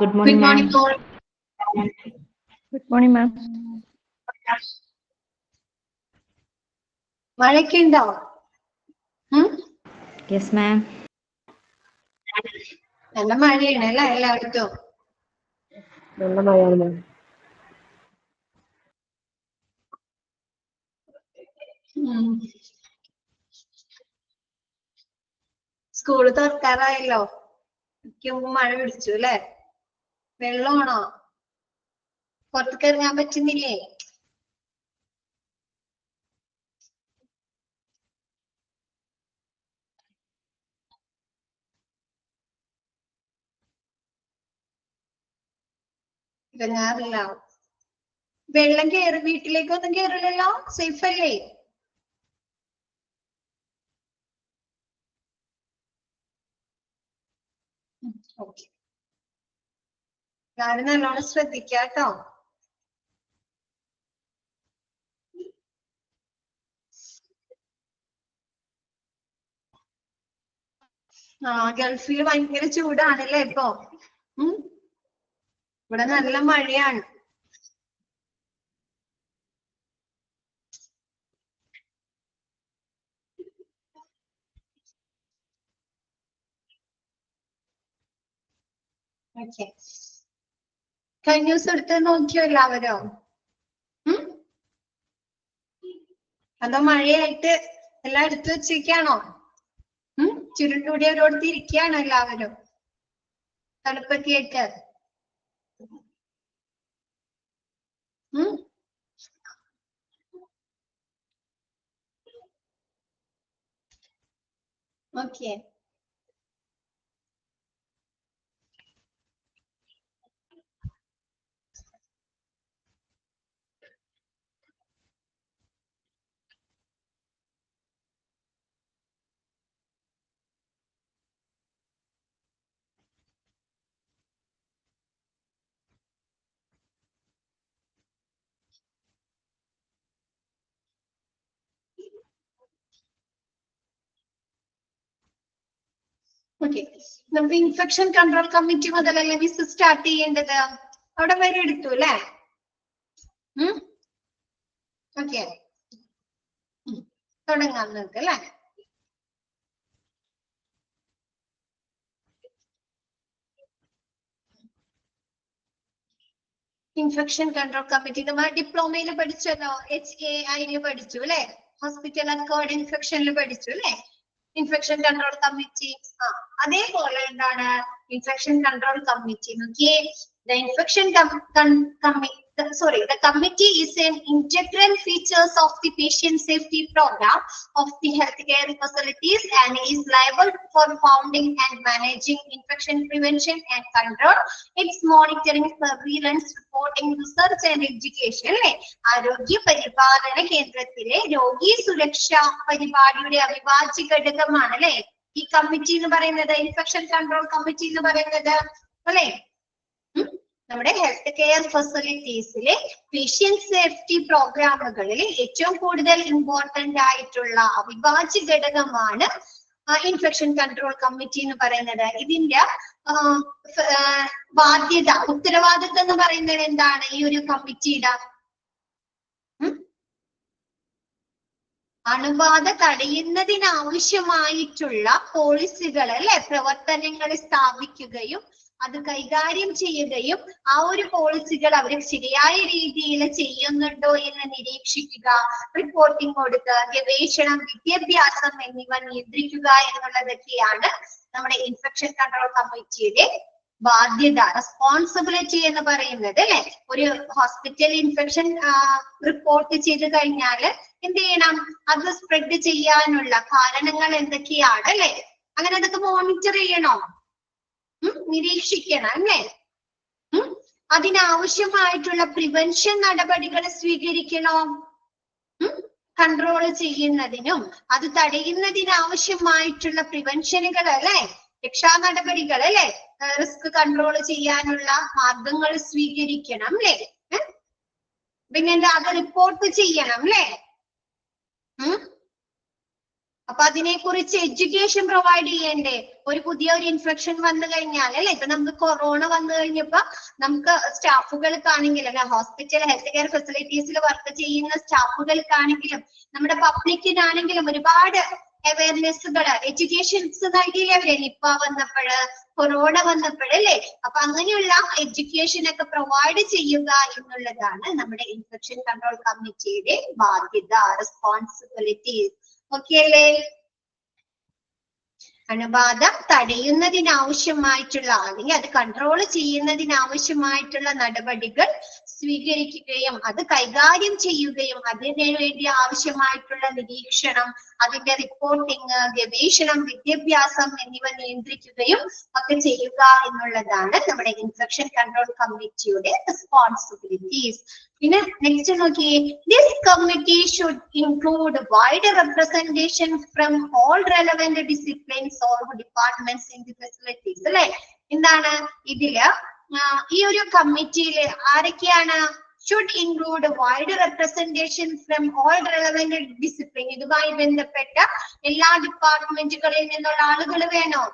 Good morning, Good morning, ma'am. all. Good morning, ma'am. മഴയൊക്കെ ഉണ്ടോ? Yes, ma'am. നല്ല മഴയാണ് അല്ലേ എല്ലായിടത്തും? നല്ല മഴയാണ് മാം. സ്കൂള് തുറക്കാറായല്ലോ. മുമ്പ് മഴ പിടിച്ചു അല്ലേ? വെള്ളമാണോ? പുറത്തേക്ക് ഇറങ്ങാൻ പറ്റുന്നില്ലേ? ഇറങ്ങാറില്ല. വെള്ളം കയറി വീട്ടിലേക്കൊന്നും കയറില്ലല്ലോ? സേഫ് അല്ലേ? ഓക്കെ, എല്ലാവരും നല്ലോണം ശ്രദ്ധിക്കാട്ടോ. ഗൾഫിൽ ഭയങ്കര ചൂടാണല്ലേ ഇപ്പൊ? ഇവിടെ നല്ല മഴയാണ്. ഓക്കെ, കഴിഞ്ഞ ദിവസം എടുത്ത് നോക്കിയോ എല്ലാവരും? അതോ മഴയായിട്ട് എല്ലാം എടുത്തു വെച്ചിരിക്കാണോ? ചുരുണ്ടുകൂടി അവരോടത്ത് ഇരിക്കുകയാണോ എല്ലാവരും? തണുപ്പൊക്കെ ആയിട്ട് ഓക്കെ. ഓക്കെ, നമുക്ക് ഇൻഫെക്ഷൻ കൺട്രോൾ കമ്മിറ്റി മുതലല്ലേ മിസ് സ്റ്റാർട്ട് ചെയ്യേണ്ടത്? അവിടെ വരെ എടുത്തു അല്ലേ? ഓക്കെ, തുടങ്ങാം നിങ്ങൾക്ക് അല്ലേ? ഇൻഫെക്ഷൻ കൺട്രോൾ കമ്മിറ്റി നമ്മൾ ഡിപ്ലോമയിൽ പഠിച്ചല്ലോ, HAI പഠിച്ചു അല്ലെ? ഹോസ്പിറ്റൽ അക്വേർഡ് ഇൻഫെക്ഷനിൽ പഠിച്ചു അല്ലെ? Infection control committee. അതേപോലെ എന്താണ് ഇൻഫെക്ഷൻ കൺട്രോൾ കമ്മിറ്റി? നോക്കിയേ, the committee is an integral features of the patient safety program of the healthcare facilities and is liable for founding and managing infection prevention and control, its monitoring, surveillance, reporting, research and education. ആരോഗ്യ പരിപാലന കേന്ദ്രത്തിലെ രോഗി സുരക്ഷാ പരിപാടിയുടെ അവിഭാജ്യ ഘടകമാണ് അല്ലെ ഈ കമ്മിറ്റി എന്ന് പറയുന്നത്, ഇൻഫെക്ഷൻ കൺട്രോൾ കമ്മിറ്റി എന്ന് പറയുന്നത് അല്ലെ? നമ്മുടെ ഹെൽത്ത് കെയർ ഫെസിലിറ്റീസിലെ പേഷ്യന്റ് സേഫ്റ്റി പ്രോഗ്രാമുകളിൽ ഏറ്റവും കൂടുതൽ ഇമ്പോർട്ടന്റ് ആയിട്ടുള്ള അവിഭാജ്യ ഘടകമാണ് ഇൻഫെക്ഷൻ കൺട്രോൾ കമ്മിറ്റി എന്ന് പറയുന്നത്. ഇതിന്റെ ബാധ്യത, ഉത്തരവാദിത്വം എന്ന് പറയുന്നത് എന്താണ് ഈ ഒരു കമ്മിറ്റിയുടെ? അണുബാധ തടയുന്നതിനാവശ്യമായിട്ടുള്ള പോളിസികൾ അല്ലെ, പ്രവർത്തനങ്ങൾ സ്ഥാപിക്കുകയും അത് കൈകാര്യം ചെയ്യുകയും ആ ഒരു പോളിസികൾ അവർ ശരിയായ രീതിയിൽ ചെയ്യുന്നുണ്ടോ എന്ന് നിരീക്ഷിക്കുക, റിപ്പോർട്ടിംഗ് കൊടുക്കുക, ഗവേഷണം, വിദ്യാഭ്യാസം എന്നിവ നിയന്ത്രിക്കുക എന്നുള്ളതൊക്കെയാണ് നമ്മുടെ ഇൻഫെക്ഷൻ കൺട്രോൾ കമ്മിറ്റിയുടെ ബാധ്യത, റെസ്പോൺസിബിലിറ്റി എന്ന് പറയുന്നത് അല്ലെ? ഒരു ഹോസ്പിറ്റൽ ഇൻഫെക്ഷൻ റിപ്പോർട്ട് ചെയ്ത് കഴിഞ്ഞാൽ എന്ത് ചെയ്യണം? അത് സ്പ്രെഡ് ചെയ്യാനുള്ള കാരണങ്ങൾ എന്തൊക്കെയാണ് അല്ലെ? അങ്ങനെ അതൊക്കെ മോണിറ്റർ ചെയ്യണോ, നിരീക്ഷിക്കണം അല്ലേ? അതിനാവശ്യമായിട്ടുള്ള പ്രിവെൻഷൻ നടപടികൾ സ്വീകരിക്കണോ? കൺട്രോൾ ചെയ്യുന്നതിനും അത് തടയുന്നതിനാവശ്യമായിട്ടുള്ള പ്രിവെൻഷനുകൾ അല്ലെ, രക്ഷാ നടപടികൾ അല്ലെ, റിസ്ക് കൺട്രോൾ ചെയ്യാനുള്ള മാർഗങ്ങൾ സ്വീകരിക്കണം അല്ലെ? പിന്നെന്താ, അത് റിപ്പോർട്ട് ചെയ്യണം അല്ലെ? അപ്പൊ അതിനെ കുറിച്ച് എഡ്യൂക്കേഷൻ പ്രൊവൈഡ് ചെയ്യണ്ടേ? ഒരു പുതിയൊരു ഇൻഫെക്ഷൻ വന്നു കഴിഞ്ഞാൽ അല്ലെ, ഇപ്പൊ നമുക്ക് കൊറോണ വന്നു കഴിഞ്ഞപ്പോ നമുക്ക് സ്റ്റാഫുകൾക്കാണെങ്കിലും അല്ലെ, ഹോസ്പിറ്റൽ ഹെൽത്ത് കെയർ ഫെസിലിറ്റീസിൽ വർക്ക് ചെയ്യുന്ന സ്റ്റാഫുകൾക്കാണെങ്കിലും നമ്മുടെ പബ്ലിക്കിനാണെങ്കിലും ഒരുപാട് അവയർനെസ്സുകൾ എഡ്യൂക്കേഷൻസ് നൽകിയില്ലേ അവര്? നിപ്പ വന്നപ്പോഴ്, കൊറോണ വന്നപ്പോഴല്ലേ? അപ്പൊ അങ്ങനെയുള്ള എഡ്യൂക്കേഷൻ ഒക്കെ പ്രൊവൈഡ് ചെയ്യുക എന്നുള്ളതാണ് നമ്മുടെ ഇൻഫെക്ഷൻ കൺട്രോൾ കമ്മിറ്റിയുടെ ബാധ്യത, റെസ്പോൺസിബിലിറ്റി. ഓക്കെ അല്ലേ? അണുബാധ തടയുന്നതിനാവശ്യമായിട്ടുള്ള അല്ലെങ്കിൽ അത് കൺട്രോൾ ചെയ്യുന്നതിനാവശ്യമായിട്ടുള്ള നടപടികൾ സ്വീകരിക്കുകയും അത് കൈകാര്യം ചെയ്യുകയും അതിനു വേണ്ടി ആവശ്യമായിട്ടുള്ള നിരീക്ഷണം, അതിന്റെ റിപ്പോർട്ടിങ്, ഗവേഷണം, വിദ്യാഭ്യാസം എന്നിവ നിയന്ത്രിക്കുകയും ഒക്കെ ചെയ്യുക എന്നുള്ളതാണ് നമ്മുടെ ഇൻഫെക്ഷൻ കൺട്രോൾ കമ്മിറ്റിയുടെ റെസ്പോൺസിബിലിറ്റീസ്. പിന്നെ നെക്സ്റ്റ് നോക്കിയേ, this committee should include wide representation from all relevant disciplines or departments in the facilities അല്ലെ? എന്താണ് ഇതില് ഈ ഒരു കമ്മിറ്റിയിൽ ആരൊക്കെയാണ്? Should include wide representation from all relevant discipline. ഇതുമായി ബന്ധപ്പെട്ട എല്ലാ ഡിപ്പാർട്ട്മെന്റുകളിൽ നിന്നുള്ള ആളുകൾ വേണോ?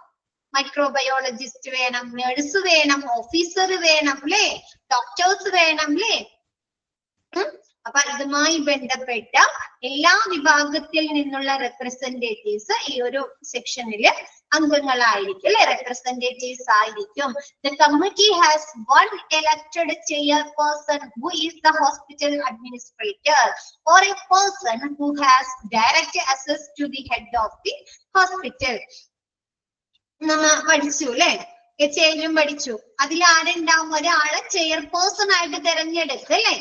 മൈക്രോബയോളജിസ്റ്റ് വേണം, നഴ്സ് വേണം, ഓഫീസർ വേണം അല്ലെ, ഡോക്ടേഴ്സ് വേണം അല്ലെ? അപ്പൊ ഇതുമായി ബന്ധപ്പെട്ട എല്ലാ വിഭാഗത്തിൽ നിന്നുള്ള റെപ്രസെന്റേറ്റീവ്സ് ഈ ഒരു സെക്ഷനില് അംഗങ്ങളായിരിക്കും അല്ലെ, റെപ്രസെന്റേറ്റീവ്സ് ആയിരിക്കും. The committee has one elected chairperson who is the hospital administrator or a person who has direct access to the head of the hospital. നമ്മ പഠിച്ചു അല്ലെ, ചെയറും പഠിച്ചു. അതിൽ ആരുണ്ടാവും? ഒരാളെ ചെയർപേഴ്സൺ ആയിട്ട് തെരഞ്ഞെടുക്കുക അല്ലെ.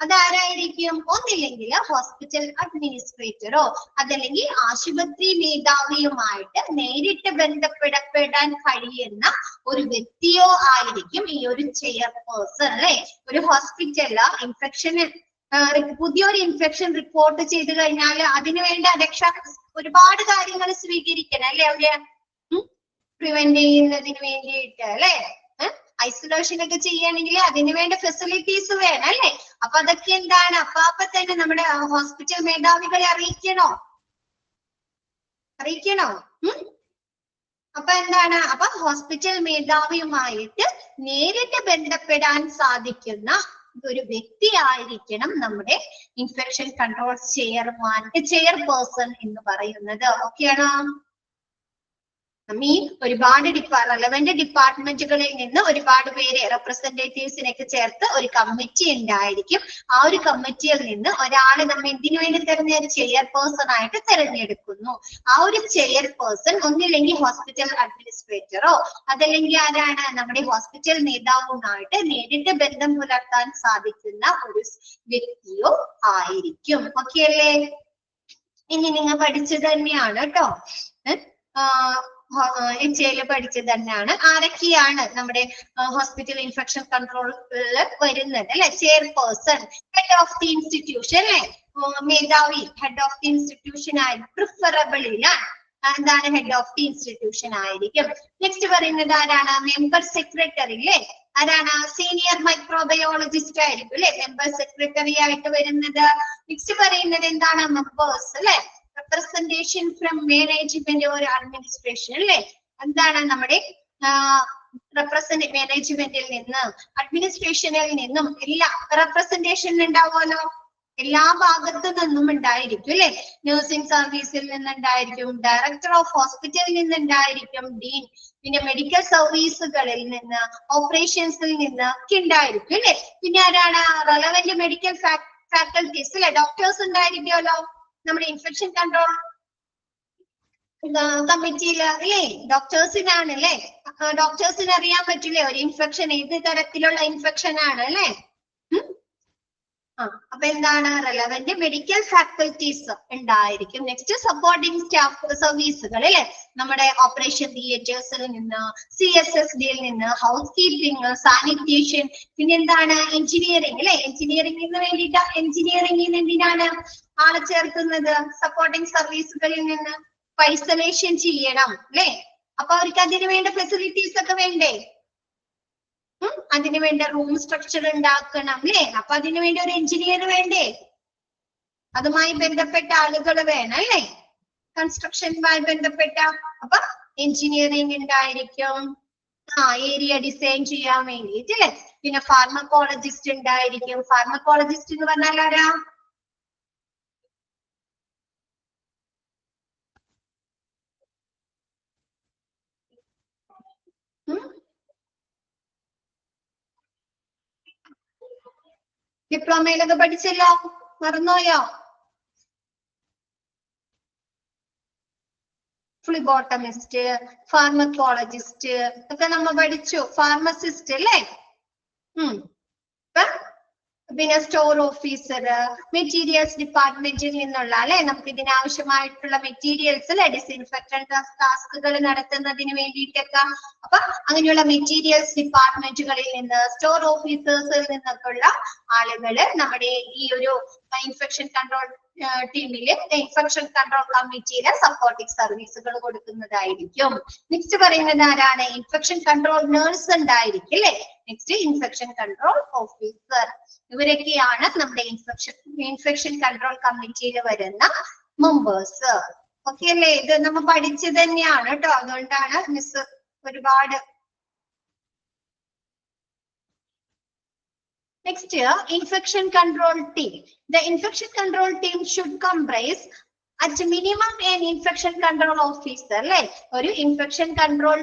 അതാരായിരിക്കും? ഒന്നില്ലെങ്കിൽ ഹോസ്പിറ്റൽ അഡ്മിനിസ്ട്രേറ്ററോ അതല്ലെങ്കിൽ ആശുപത്രി മേധാവിയുമായിട്ട് നേരിട്ട് ബന്ധപ്പെടാൻ കഴിയുന്ന ഒരു വ്യക്തിയോ ആയിരിക്കും ഈ ഒരു ചെയർപേഴ്സൺ അല്ലെ. ഒരു ഹോസ്പിറ്റലില് ഇൻഫെക്ഷന് പുതിയൊരു ഇൻഫെക്ഷൻ റിപ്പോർട്ട് ചെയ്ത് കഴിഞ്ഞാൽ അതിനു വേണ്ട ഒരുപാട് കാര്യങ്ങൾ സ്വീകരിക്കണം അല്ലെ, അവര് പ്രിവെന്റ് ചെയ്യുന്നതിന് വേണ്ടിയിട്ട് അല്ലെ. ഐസൊലേഷൻ ഒക്കെ ചെയ്യണമെങ്കിൽ അതിന് വേണ്ട ഫെസിലിറ്റീസ് വേണം അല്ലെ. അപ്പൊ അതൊക്കെ എന്താണ്? അപ്പൊ തന്നെ നമ്മുടെ ഹോസ്പിറ്റൽ മേധാവികളെ അറിയിക്കണോ? അപ്പൊ എന്താണ്? അപ്പൊ ഹോസ്പിറ്റൽ മേധാവിയുമായിട്ട് നേരിട്ട് ബന്ധപ്പെടാൻ സാധിക്കുന്ന ഒരു വ്യക്തി ആയിരിക്കണം നമ്മുടെ ഇൻഫെക്ഷൻ കൺട്രോൾ ചെയർപേഴ്സൺ എന്ന് പറയുന്നത്. ഓക്കെയാണോ? ഒരുപാട് റെലവന്റ് ഡിപ്പാർട്ട്മെന്റുകളിൽ നിന്ന് ഒരുപാട് പേര് റെപ്രസെന്റേറ്റീവ്സിനൊക്കെ ചേർത്ത് ഒരു കമ്മിറ്റി ഉണ്ടായിരിക്കും. ആ ഒരു കമ്മിറ്റിയിൽ നിന്ന് ഒരാളെ നമ്മൾ എന്തിനു വേണ്ടി ചെയർപേഴ്സൺ ആയിട്ട് തെരഞ്ഞെടുക്കുന്നു. ആ ഒരു ചെയർപേഴ്സൺ ഒന്നില്ലെങ്കിൽ ഹോസ്പിറ്റൽ അഡ്മിനിസ്ട്രേറ്ററോ അതല്ലെങ്കിൽ ആരാണ്? നമ്മുടെ ഹോസ്പിറ്റൽ നേതാവുമായിട്ട് നേരിട്ട് ബന്ധം പുലർത്താൻ സാധിക്കുന്ന ഒരു വ്യക്തിയോ ആയിരിക്കും. ഓക്കെ അല്ലേ? ഇനി നിങ്ങൾ പഠിച്ചത് തന്നെയാണ് കേട്ടോ, എച്ച് പഠിച്ചത് തന്നെയാണ്. ആരൊക്കെയാണ് നമ്മുടെ ഹോസ്പിറ്റൽ ഇൻഫെക്ഷൻ കൺട്രോളിൽ വരുന്നത് അല്ലെ? Chairperson, head of the institution അല്ലെ, മേധാവി ഹെഡ് ഓഫ് ദി ഇൻസ്റ്റിറ്റ്യൂഷൻ ആയിരിക്കും. പ്രിഫറബിളില് എന്താണ്? ഹെഡ് ഓഫ് ദി ഇൻസ്റ്റിറ്റ്യൂഷൻ ആയിരിക്കും. നെക്സ്റ്റ് പറയുന്നത് ആരാണ്? മെമ്പർ സെക്രട്ടറി അല്ലെ. ആരാണ്? സീനിയർ മൈക്രോബയോളജിസ്റ്റ് ആയിരിക്കും അല്ലെ, മെമ്പർ സെക്രട്ടറി ആയിട്ട് വരുന്നത്. നെക്സ്റ്റ് പറയുന്നത് എന്താണ്? മെമ്പേഴ്സ് അല്ലെ, റെപ്രസെന്റേഷൻ ഫ്രം മാനേജ്മെന്റ് ഒരു അഡ്മിനിസ്ട്രേഷൻ അല്ലെ. എന്താണ്? നമ്മുടെ മാനേജ്മെന്റിൽ നിന്ന് അഡ്മിനിസ്ട്രേഷനിൽ നിന്നും എല്ലാ റെപ്രസെന്റേഷൻ ഉണ്ടാവുമല്ലോ, എല്ലാ ഭാഗത്തു നിന്നും ഉണ്ടായിരിക്കും അല്ലെ. നഴ്സിംഗ് സർവീസിൽ നിന്നുണ്ടായിരിക്കും, ഡയറക്ടർ ഓഫ് ഹോസ്പിറ്റലിൽ നിന്നുണ്ടായിരിക്കും, ഡീൻ, പിന്നെ മെഡിക്കൽ സർവീസുകളിൽ നിന്ന്, ഓപ്പറേഷൻസിൽ നിന്ന് ഒക്കെ ഉണ്ടായിരിക്കും അല്ലെ. പിന്നെ ആരാണ്? റെലവന്റ് മെഡിക്കൽ ഫാക്കൽറ്റീസ് അല്ലെ, ഡോക്ടേഴ്സ് ഉണ്ടായിരിക്കുമല്ലോ നമ്മുടെ ഇൻഫെക്ഷൻ കൺട്രോൾ കമ്മിറ്റിയിൽ അല്ലേ. ഡോക്ടേഴ്സിനാണ് അല്ലെ. ഡോക്ടേഴ്സിന് അറിയാൻ പറ്റില്ലേ ഒരു ഇൻഫെക്ഷൻ ഏത് തരത്തിലുള്ള ഇൻഫെക്ഷൻ ആണ് അല്ലെ. അപ്പൊ എന്താണ്? റെലവന്റ് മെഡിക്കൽ ഫാക്കൽറ്റീസ് ഉണ്ടായിരിക്കും. നെക്സ്റ്റ് സപ്പോർട്ടിംഗ് സ്റ്റാഫ് സർവീസുകൾ അല്ലെ, നമ്മുടെ ഓപ്പറേഷൻ തിയേറ്റേഴ്സിൽ നിന്ന്, CSSDയിൽ നിന്ന്, ഹൗസ് കീപ്പിംഗ്, സാനിറ്റേഷൻ, പിന്നെ എന്താണ്? എഞ്ചിനീയറിംഗ് അല്ലെ. എഞ്ചിനീയറിംഗിന് വേണ്ടിയിട്ട് എഞ്ചിനീയറിംഗിന് എന്തിനാണ് ആളെ ചേർക്കുന്നത്? സപ്പോർട്ടിംഗ് സർവീസുകളിൽ നിന്ന്. ഐസൊലേഷൻ ചെയ്യണം അല്ലെ. അപ്പൊ അവർക്ക് അതിന് വേണ്ട ഫെസിലിറ്റീസ് ഒക്കെ വേണ്ടേ? അതിന് വേണ്ട റൂം സ്ട്രക്ചർ ഉണ്ടാക്കണം അല്ലെ. അപ്പൊ അതിനു വേണ്ടി ഒരു എഞ്ചിനീയർ വേണ്ടേ? അതുമായി ബന്ധപ്പെട്ട ആളുകൾ വേണം അല്ലെ. കൺസ്ട്രക്ഷനുമായി ബന്ധപ്പെട്ട. അപ്പൊ എഞ്ചിനീയറിംഗ് ഉണ്ടായിരിക്കും, ഏരിയ ഡിസൈൻ ചെയ്യാൻ വേണ്ടിയിട്ട് അല്ലെ. പിന്നെ ഫാർമക്കോളജിസ്റ്റ് ഉണ്ടായിരിക്കും. ഫാർമക്കോളജിസ്റ്റ് എന്ന് പറഞ്ഞാൽ ആരാ? ഡിപ്ലോമയിലൊക്കെ പഠിച്ചല്ലോ, മറന്നോയോ? ഫ്ലിബോട്ടമിസ്റ്റ്, ഫാർമക്കോളജിസ്റ്റ് ഒക്കെ നമ്മൾ പഠിച്ചു. ഫാർമസിസ്റ്റ് അല്ലേ? പിന്നെ സ്റ്റോർ ഓഫീസർ, മെറ്റീരിയൽസ് ഡിപ്പാർട്ട്മെന്റിൽ നിന്നുള്ള അല്ലെ, നമുക്ക് ഇതിനാവശ്യമായിട്ടുള്ള മെറ്റീരിയൽസ് അല്ലെ, ഡിസിൻഫെക്ടന്റ് ടാസ്കുകൾ നടത്തുന്നതിന് വേണ്ടിയിട്ടൊക്കെ. അപ്പൊ അങ്ങനെയുള്ള മെറ്റീരിയൽസ് ഡിപ്പാർട്ട്മെന്റുകളിൽ നിന്ന്, സ്റ്റോർ ഓഫീസേഴ്സിൽ നിന്നൊക്കെ ഉള്ള ആളുകള് നമ്മുടെ ഈ ഒരു ഇൻഫെക്ഷൻ കൺട്രോൾ ടീമില്, ഇൻഫെക്ഷൻ കൺട്രോൾ കമ്മിറ്റിയിലെ സപ്പോർട്ടിംഗ് സർവീസുകൾ കൊടുക്കുന്നതായിരിക്കും. നെക്സ്റ്റ് പറയുന്നത് ആരാണ്? ഇൻഫെക്ഷൻ കൺട്രോൾ നേഴ്സ് ഉണ്ടായിരിക്കും അല്ലെ. Next infection control officer. ഇവരൊക്കെയാണ് നമ്മുടെ ഇൻഫെക്ഷൻ കൺട്രോൾ കമ്മിറ്റിയിൽ വരുന്ന മെമ്പേഴ്സ്. ഓക്കെ അല്ലേ? ഇത് നമ്മൾ പഠിച്ചു തന്നെയാണ് കേട്ടോ, അതുകൊണ്ടാണ് മിസ് ഒരുപാട്. Next year, infection control team. The infection control team should comprise at minimum an infection control officer. Like ഒരു infection control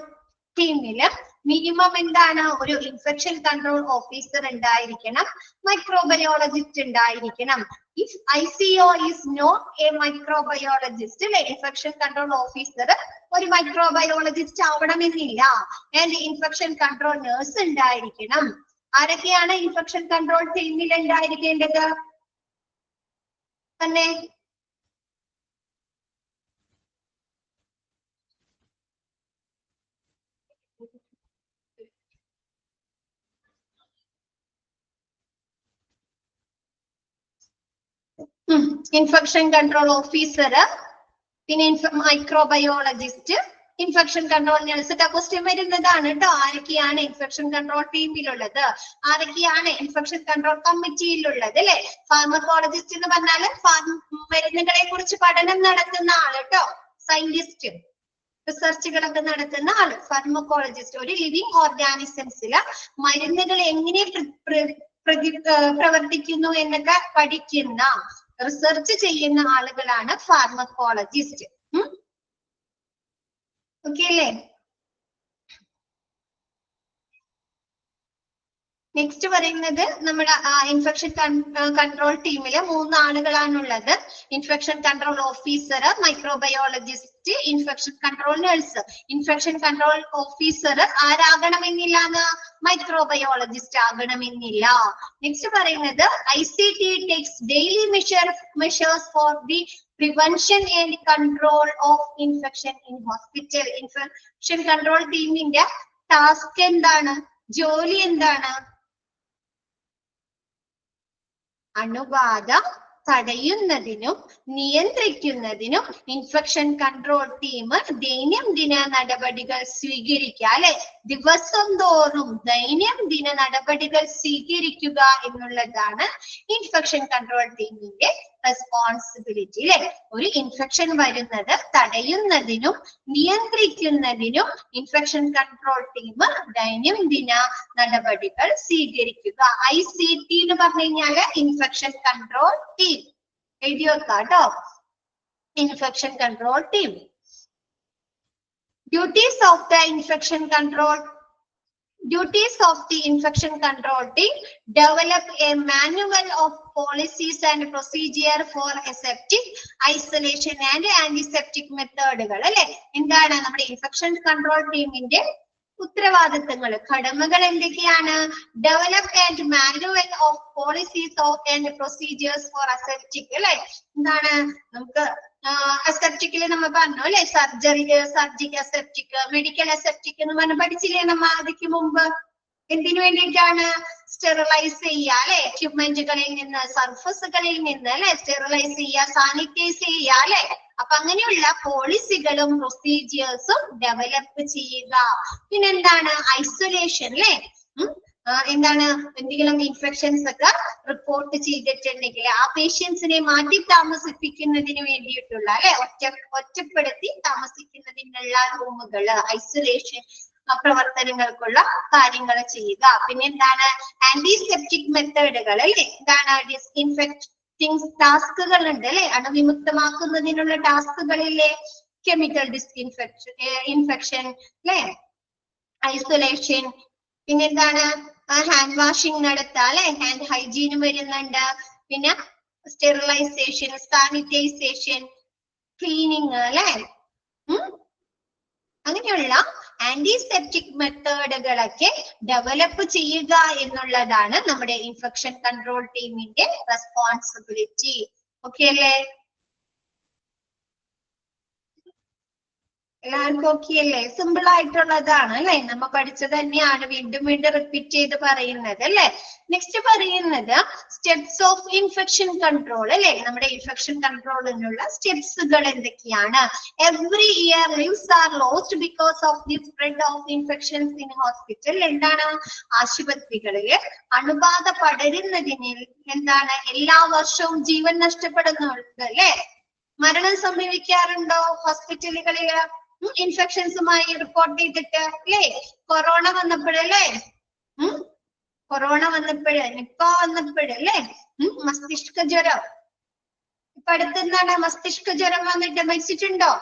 ടീമില് മിനിമം എന്താണ്? ഒരു ഇൻഫെക്ഷൻ കൺട്രോൾ ഓഫീസർ ഉണ്ടായിരിക്കണം, മൈക്രോബയോളജിസ്റ്റ് ഉണ്ടായിരിക്കണം. If ICO is not a microbiologist, അല്ലെ, infection control officer ഒരു microbiologist ആവണമെന്നില്ല. And infection control nurse ഉണ്ടായിരിക്കണം. ആരൊക്കെയാണ് ഇൻഫെക്ഷൻ കൺട്രോൾ ടീമിൽ ഉണ്ടായിരിക്കേണ്ടത്? തന്നെ ഇൻഫെക്ഷൻ കൺട്രോൾ ഓഫീസർ, പിന്നെ microbiologist, infection control nurse. Question വരുന്നതാണ് കേട്ടോ. ആരൊക്കെയാണ് ഇൻഫെക്ഷൻ കൺട്രോൾ ടീമിലുള്ളത്? ആരൊക്കെയാണ് ഇൻഫെക്ഷൻ കൺട്രോൾ കമ്മിറ്റിയിലുള്ളത് അല്ലെ? ഫാർമക്കോളജിസ്റ്റ് എന്ന് പറഞ്ഞാല് മരുന്നുകളെ കുറിച്ച് പഠനം നടത്തുന്ന ആള് കേട്ടോ, സയന്റിസ്റ്റ്, റിസർച്ചുകളൊക്കെ നടത്തുന്ന ആള് ഫാർമക്കോളജിസ്റ്റ്. ഒരു ലിവിങ് ഓർഗാനിസംസില് മരുന്നുകൾ എങ്ങനെ പ്രവർത്തിക്കുന്നു എന്നൊക്കെ പഠിക്കുന്ന, റിസർച്ച് ചെയ്യുന്ന ആളുകളാണ് ഫാർമക്കോളജിസ്റ്റ്. ഓക്കെ അല്ലേ? നെക്സ്റ്റ് പറയുന്നത് നമ്മുടെ ഇൻഫെക്ഷൻ കൺട്രോൾ ടീമില് 3 ആളുകളാണുള്ളത്. Infection control officer, microbiologist, infection control nurse. Infection control officer ആരാകണമെന്നില്ല, മൈക്രോബയോളജിസ്റ്റ് ആകണമെന്നില്ല. നെക്സ്റ്റ് പറയുന്നത് ICT takes daily measures for the prevention and control of infection in hospital. Infection control ടീമിന്റെ task എന്താണ്? ജോലി എന്താണ്? അണുബാധ തടയുന്നതിനും നിയന്ത്രിക്കുന്നതിനും ഇൻഫെക്ഷൻ കൺട്രോൾ ടീം ദൈനംദിന നടപടികൾ സ്വീകരിക്കുക അല്ലെ. ദിവസം തോറും ദൈനംദിന നടപടികൾ സ്വീകരിക്കുക എന്നുള്ളതാണ് ഇൻഫെക്ഷൻ കൺട്രോൾ ടീമിന്റെ റെസ്പോൺസിബിലിറ്റി അല്ലെ. ഒരു ഇൻഫെക്ഷൻ വരുന്നത് തടയുന്നതിനും നിയന്ത്രിക്കുന്നതിനും ഇൻഫെക്ഷൻ കൺട്രോൾ ടീം ദൈനംദിന നടപടികൾ സ്വീകരിക്കുക. ICT എന്ന് പറഞ്ഞു കഴിഞ്ഞാല് ഇൻഫെക്ഷൻ കൺട്രോൾ ടീം. എഴുതി വെക്കാം കേട്ടോ, infection control team. Duties of the infection control team: develop a manual of policies and procedure for aseptic, isolation and antiseptic methodകൾ അല്ലെ. എന്താണ് നമ്മുടെ ഇൻഫെക്ഷൻ കൺട്രോൾ ടീമിന്റെ ഉത്തരവാദിത്തങ്ങൾ, കടമകൾ എന്തൊക്കെയാണ്? Develop and manual of policies and procedures for aseptic അല്ലെ. എന്താണ് നമുക്ക് അസെപ്റ്റിക്കിൽ നമ്മൾ പറഞ്ഞു അല്ലെ, സർജിക്കൽ അസെപ്റ്റിക്, മെഡിക്കൽ അസെപ്റ്റിക് എന്ന് പറഞ്ഞ് പഠിച്ചില്ലേ നമ്മ അതിക്ക് മുമ്പ്? എന്തിനു വേണ്ടിയിട്ടാണ്? സ്റ്റെറിലൈസ് ചെയ്യുക അല്ലെ, എക്യുപ്മെന്റുകളിൽ നിന്ന്, സർഫസുകളിൽ നിന്ന് അല്ലെ, സ്റ്റെറിലൈസ് ചെയ്യുക, സാനിറ്റൈസ് ചെയ്യുക അല്ലെ. അപ്പൊ അങ്ങനെയുള്ള പോളിസികളും പ്രൊസീജിയേഴ്സും ഡെവലപ്പ് ചെയ്യുക. പിന്നെന്താണ്? ഐസൊലേഷൻ അല്ലെ, എന്താണ് എന്തെങ്കിലും ഇൻഫെക്ഷൻസ് ഒക്കെ റിപ്പോർട്ട് ചെയ്തിട്ടുണ്ടെങ്കിൽ ആ പേഷ്യൻസിനെ മാറ്റി താമസിപ്പിക്കുന്നതിന് വേണ്ടിയിട്ടുള്ള അല്ലെ ഒറ്റപ്പെടുത്തി താമസിക്കുന്നതിനുള്ള റൂമുകള് ഐസൊലേഷൻ പ്രവർത്തനങ്ങൾക്കുള്ള കാര്യങ്ങൾ ചെയ്യുക. പിന്നെ എന്താണ് ആന്റിസെപ്റ്റിക് മെത്തേഡുകൾ അല്ലെ, എന്താണ് ഡിസ്ഇൻഫെക്ടിങ് ടാസ്കുകൾ ഉണ്ട് അല്ലെ, അണുവിമുക്തമാക്കുന്നതിനുള്ള ടാസ്കുകളിലെ കെമിക്കൽ ഇൻഫെക്ഷൻ അല്ലെ, ഐസൊലേഷൻ, പിന്നെന്താണ് ഹാൻഡ് വാഷിംഗ് നടത്തുക അല്ലെ, ഹാൻഡ് ഹൈജീൻ വരുന്നുണ്ട്, പിന്നെ സ്റ്റെറിലൈസേഷൻ, സാനിറ്റൈസേഷൻ, ക്ലീനിങ് അല്ലെ, അങ്ങനെയുള്ള ആന്റിസെപ്റ്റിക് മെത്തേഡുകളൊക്കെ ഡെവലപ്പ് ചെയ്യുക എന്നുള്ളതാണ് നമ്മുടെ ഇൻഫെക്ഷൻ കൺട്രോൾ ടീമിന്റെ റെസ്പോൺസിബിലിറ്റി. ഓക്കെ അല്ലേ? എല്ലാവർക്കും ഓക്കെ അല്ലേ? സിമ്പിൾ ആയിട്ടുള്ളതാണ് അല്ലെ, നമ്മ പഠിച്ചത് തന്നെയാണ്, വീണ്ടും വീണ്ടും റിപ്പീറ്റ് ചെയ്ത് പറയുന്നത് അല്ലെ. നെക്സ്റ്റ് പറയുന്നത് സ്റ്റെപ്സ് ഓഫ് ഇൻഫെക്ഷൻ കൺട്രോൾ അല്ലെ, നമ്മുടെ ഇൻഫെക്ഷൻ കൺട്രോളിനുള്ള സ്റ്റെപ്സുകൾ എന്തൊക്കെയാണ്? Every year lives are lost because of the spread of infections in hospital. എന്താണ്? ആശുപത്രികളില് അണുബാധ പടരുന്നതിന് എന്താണ് എല്ലാ വർഷവും ജീവൻ നഷ്ടപ്പെടുന്നുണ്ട് അല്ലെ, മരണം സംഭവിക്കാറുണ്ടോ ഹോസ്പിറ്റലുകളില് ഇൻഫെക്ഷൻസുമായി റിപ്പോർട്ട് ചെയ്തിട്ട് അല്ലേ? കൊറോണ വന്നപ്പോഴല്ലേ, കൊറോണ വന്നപ്പോഴ്, നിപ്പ വന്നപ്പോഴല്ലേ, മസ്തിഷ്ക ജ്വരം, ഇപ്പൊ അടുത്തെന്താണ് മസ്തിഷ്ക ജ്വരം വന്നിട്ട് മരിച്ചിട്ടുണ്ടോ?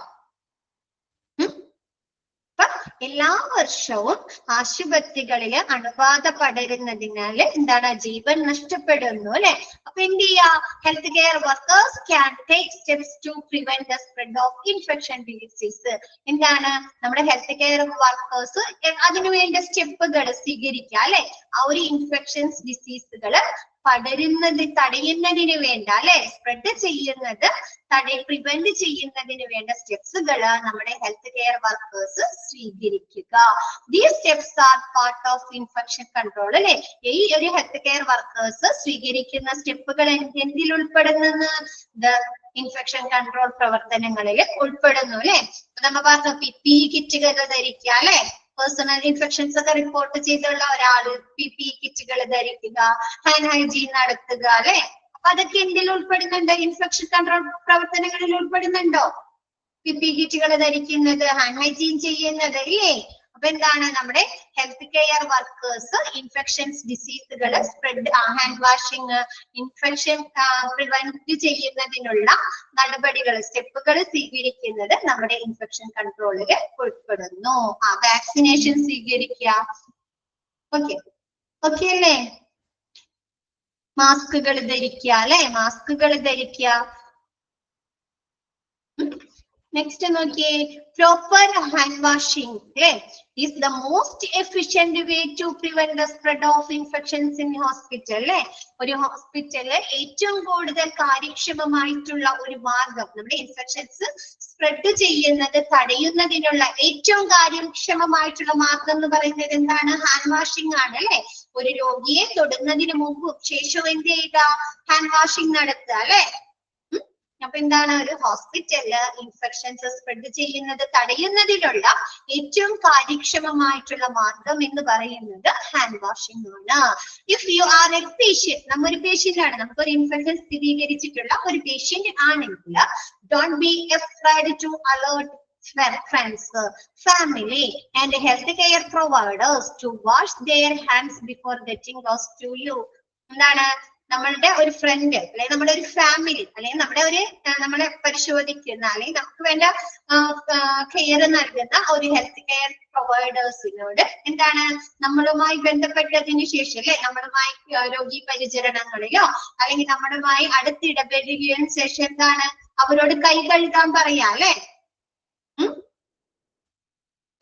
എല്ലാ വർഷവും ആശുപത്രികളില് അണുബാധ പടരുന്നതിനാൽ എന്താണ് ജീവൻ നഷ്ടപ്പെടുന്നു അല്ലെ. അപ്പൊ എന്ത് ചെയ്യാ? Health care workers can take steps to prevent the spread of infection disease. എന്താണ് നമ്മുടെ ഹെൽത്ത് കെയർ വർക്കേഴ്സ് അതിനുവേണ്ട സ്റ്റെപ്പുകൾ സ്വീകരിക്കുക അല്ലെ, ആ ഒരു ഇൻഫെക്ഷൻസ് ഡിസീസുകൾ തടയുന്നതിന് വേണ്ട അല്ലെ, സ്പ്രെഡ് ചെയ്യുന്നത് പ്രിവെന്റ് ചെയ്യുന്നതിന് വേണ്ട സ്റ്റെപ്സുകൾ നമ്മുടെ ഹെൽത്ത് കെയർ വർക്കേഴ്സ് സ്വീകരിക്കുക. These steps are part of infection control അല്ലെ. ഈ ഒരു ഹെൽത്ത് കെയർ വർക്കേഴ്സ് സ്വീകരിക്കുന്ന സ്റ്റെപ്പുകൾ എന്തിൽ ഉൾപ്പെടുന്നു? ഇൻഫെക്ഷൻ കൺട്രോൾ പ്രവർത്തനങ്ങളിൽ ഉൾപ്പെടുന്നു അല്ലെ. നമ്മ പറഞ്ഞു PPE കിറ്റുകൾ ധരിക്കുക അല്ലെ, പേഴ്സണൽ ഇൻഫെക്ഷൻസ് ഒക്കെ റിപ്പോർട്ട് ചെയ്തുള്ള ഒരാൾ PPE കിറ്റുകൾ ധരിക്കുക, ഹാൻഡ് ഹൈജീൻ നടത്തുക അല്ലെ. അപ്പൊ അതൊക്കെ എന്തിൽ ഉൾപ്പെടുന്നുണ്ട്? ഇൻഫെക്ഷൻ കൺട്രോൾ പ്രവർത്തനങ്ങളിൽ ഉൾപ്പെടുന്നുണ്ടോ? PPE കിറ്റുകൾ ധരിക്കുന്നത്, ഹാൻഡ് ഹൈജീൻ ചെയ്യുന്നത് ഇല്ലേ. അപ്പൊ എന്താണ് നമ്മുടെ ഹെൽത്ത് കെയർ വർക്കേഴ്സ് ഇൻഫെക്ഷൻസ് ഡിസീസുകൾ spread, hand washing, infection prevent ചെയ്യുന്നതിനുള്ള നടപടികൾ സ്റ്റെപ്പുകൾ സ്വീകരിക്കുന്നത് നമ്മുടെ ഇൻഫെക്ഷൻ കൺട്രോളിൽ ഉൾപ്പെടുന്നു. വാക്സിനേഷൻ സ്വീകരിക്കുക. ഓക്കെ ഓക്കെ അല്ലേ? മാസ്കുകൾ ധരിക്കുക അല്ലെ, മാസ്കുകൾ ധരിക്കുക. നെക്സ്റ്റ് നോക്കിയേ, proper hand washing is the most efficient way to prevent the spread of infections in hospital അല്ലെ. ഒരു ഹോസ്പിറ്റലിൽ ഏറ്റവും കൂടുതൽ കാര്യക്ഷമമായിട്ടുള്ള ഒരു മാർഗം, നമ്മുടെ ഇൻഫെക്ഷൻസ് സ്പ്രെഡ് ചെയ്യുന്നത് തടയുന്നതിനുള്ള ഏറ്റവും കാര്യക്ഷമമായിട്ടുള്ള മാർഗം എന്ന് പറയുന്നത് എന്താണ്? ഹാൻഡ് വാഷിംഗ് ആണ് അല്ലെ. ഒരു രോഗിയെ തൊടുന്നതിന് മുമ്പും ശേഷവും എന്ത് ചെയ്യുക? ഹാൻഡ് വാഷിംഗ് നടത്തുക അല്ലെ. അപ്പൊ എന്താണ്? ഒരു ഹോസ്പിറ്റലില് ഇൻഫെക്ഷൻസ് സ്പ്രെഡ് ചെയ്യുന്നത് തടയുന്നതിനുള്ള ഏറ്റവും കാര്യക്ഷമമായിട്ടുള്ള മാർഗം എന്ന് പറയുന്നത് ഹാൻഡ് വാഷിംഗ് ആണ്. If you are a patient, നമ്മൊരു പേഷ്യന്റ് ആണ്, നമുക്കൊരു ഇൻഫെക്ഷൻ സ്ഥിരീകരിച്ചിട്ടുള്ള ഒരു പേഷ്യന്റ് ആണെങ്കിൽ don't be afraid to alert friends, family and healthcare providers to wash their hands before getting close to you. എന്താണ്? നമ്മളുടെ ഒരു ഫ്രണ്ട് അല്ലെങ്കിൽ നമ്മുടെ ഒരു ഫാമിലി അല്ലെങ്കിൽ നമ്മളെ പരിശോധിക്കുന്ന അല്ലെങ്കിൽ നമുക്ക് വേണ്ട കെയർ നൽകുന്ന ഒരു ഹെൽത്ത് കെയർ പ്രൊവൈഡേഴ്സിനോട് എന്താണ് നമ്മളുമായി ബന്ധപ്പെട്ടതിന് ശേഷം അല്ലെ, നമ്മളുമായി രോഗി പരിചരണങ്ങളിലോ അല്ലെങ്കിൽ നമ്മളുമായി അടുത്തിടപെടുകയും ശേഷം എന്താണ് അവരോട് കൈ കഴുകാൻ പറയാ അല്ലെ.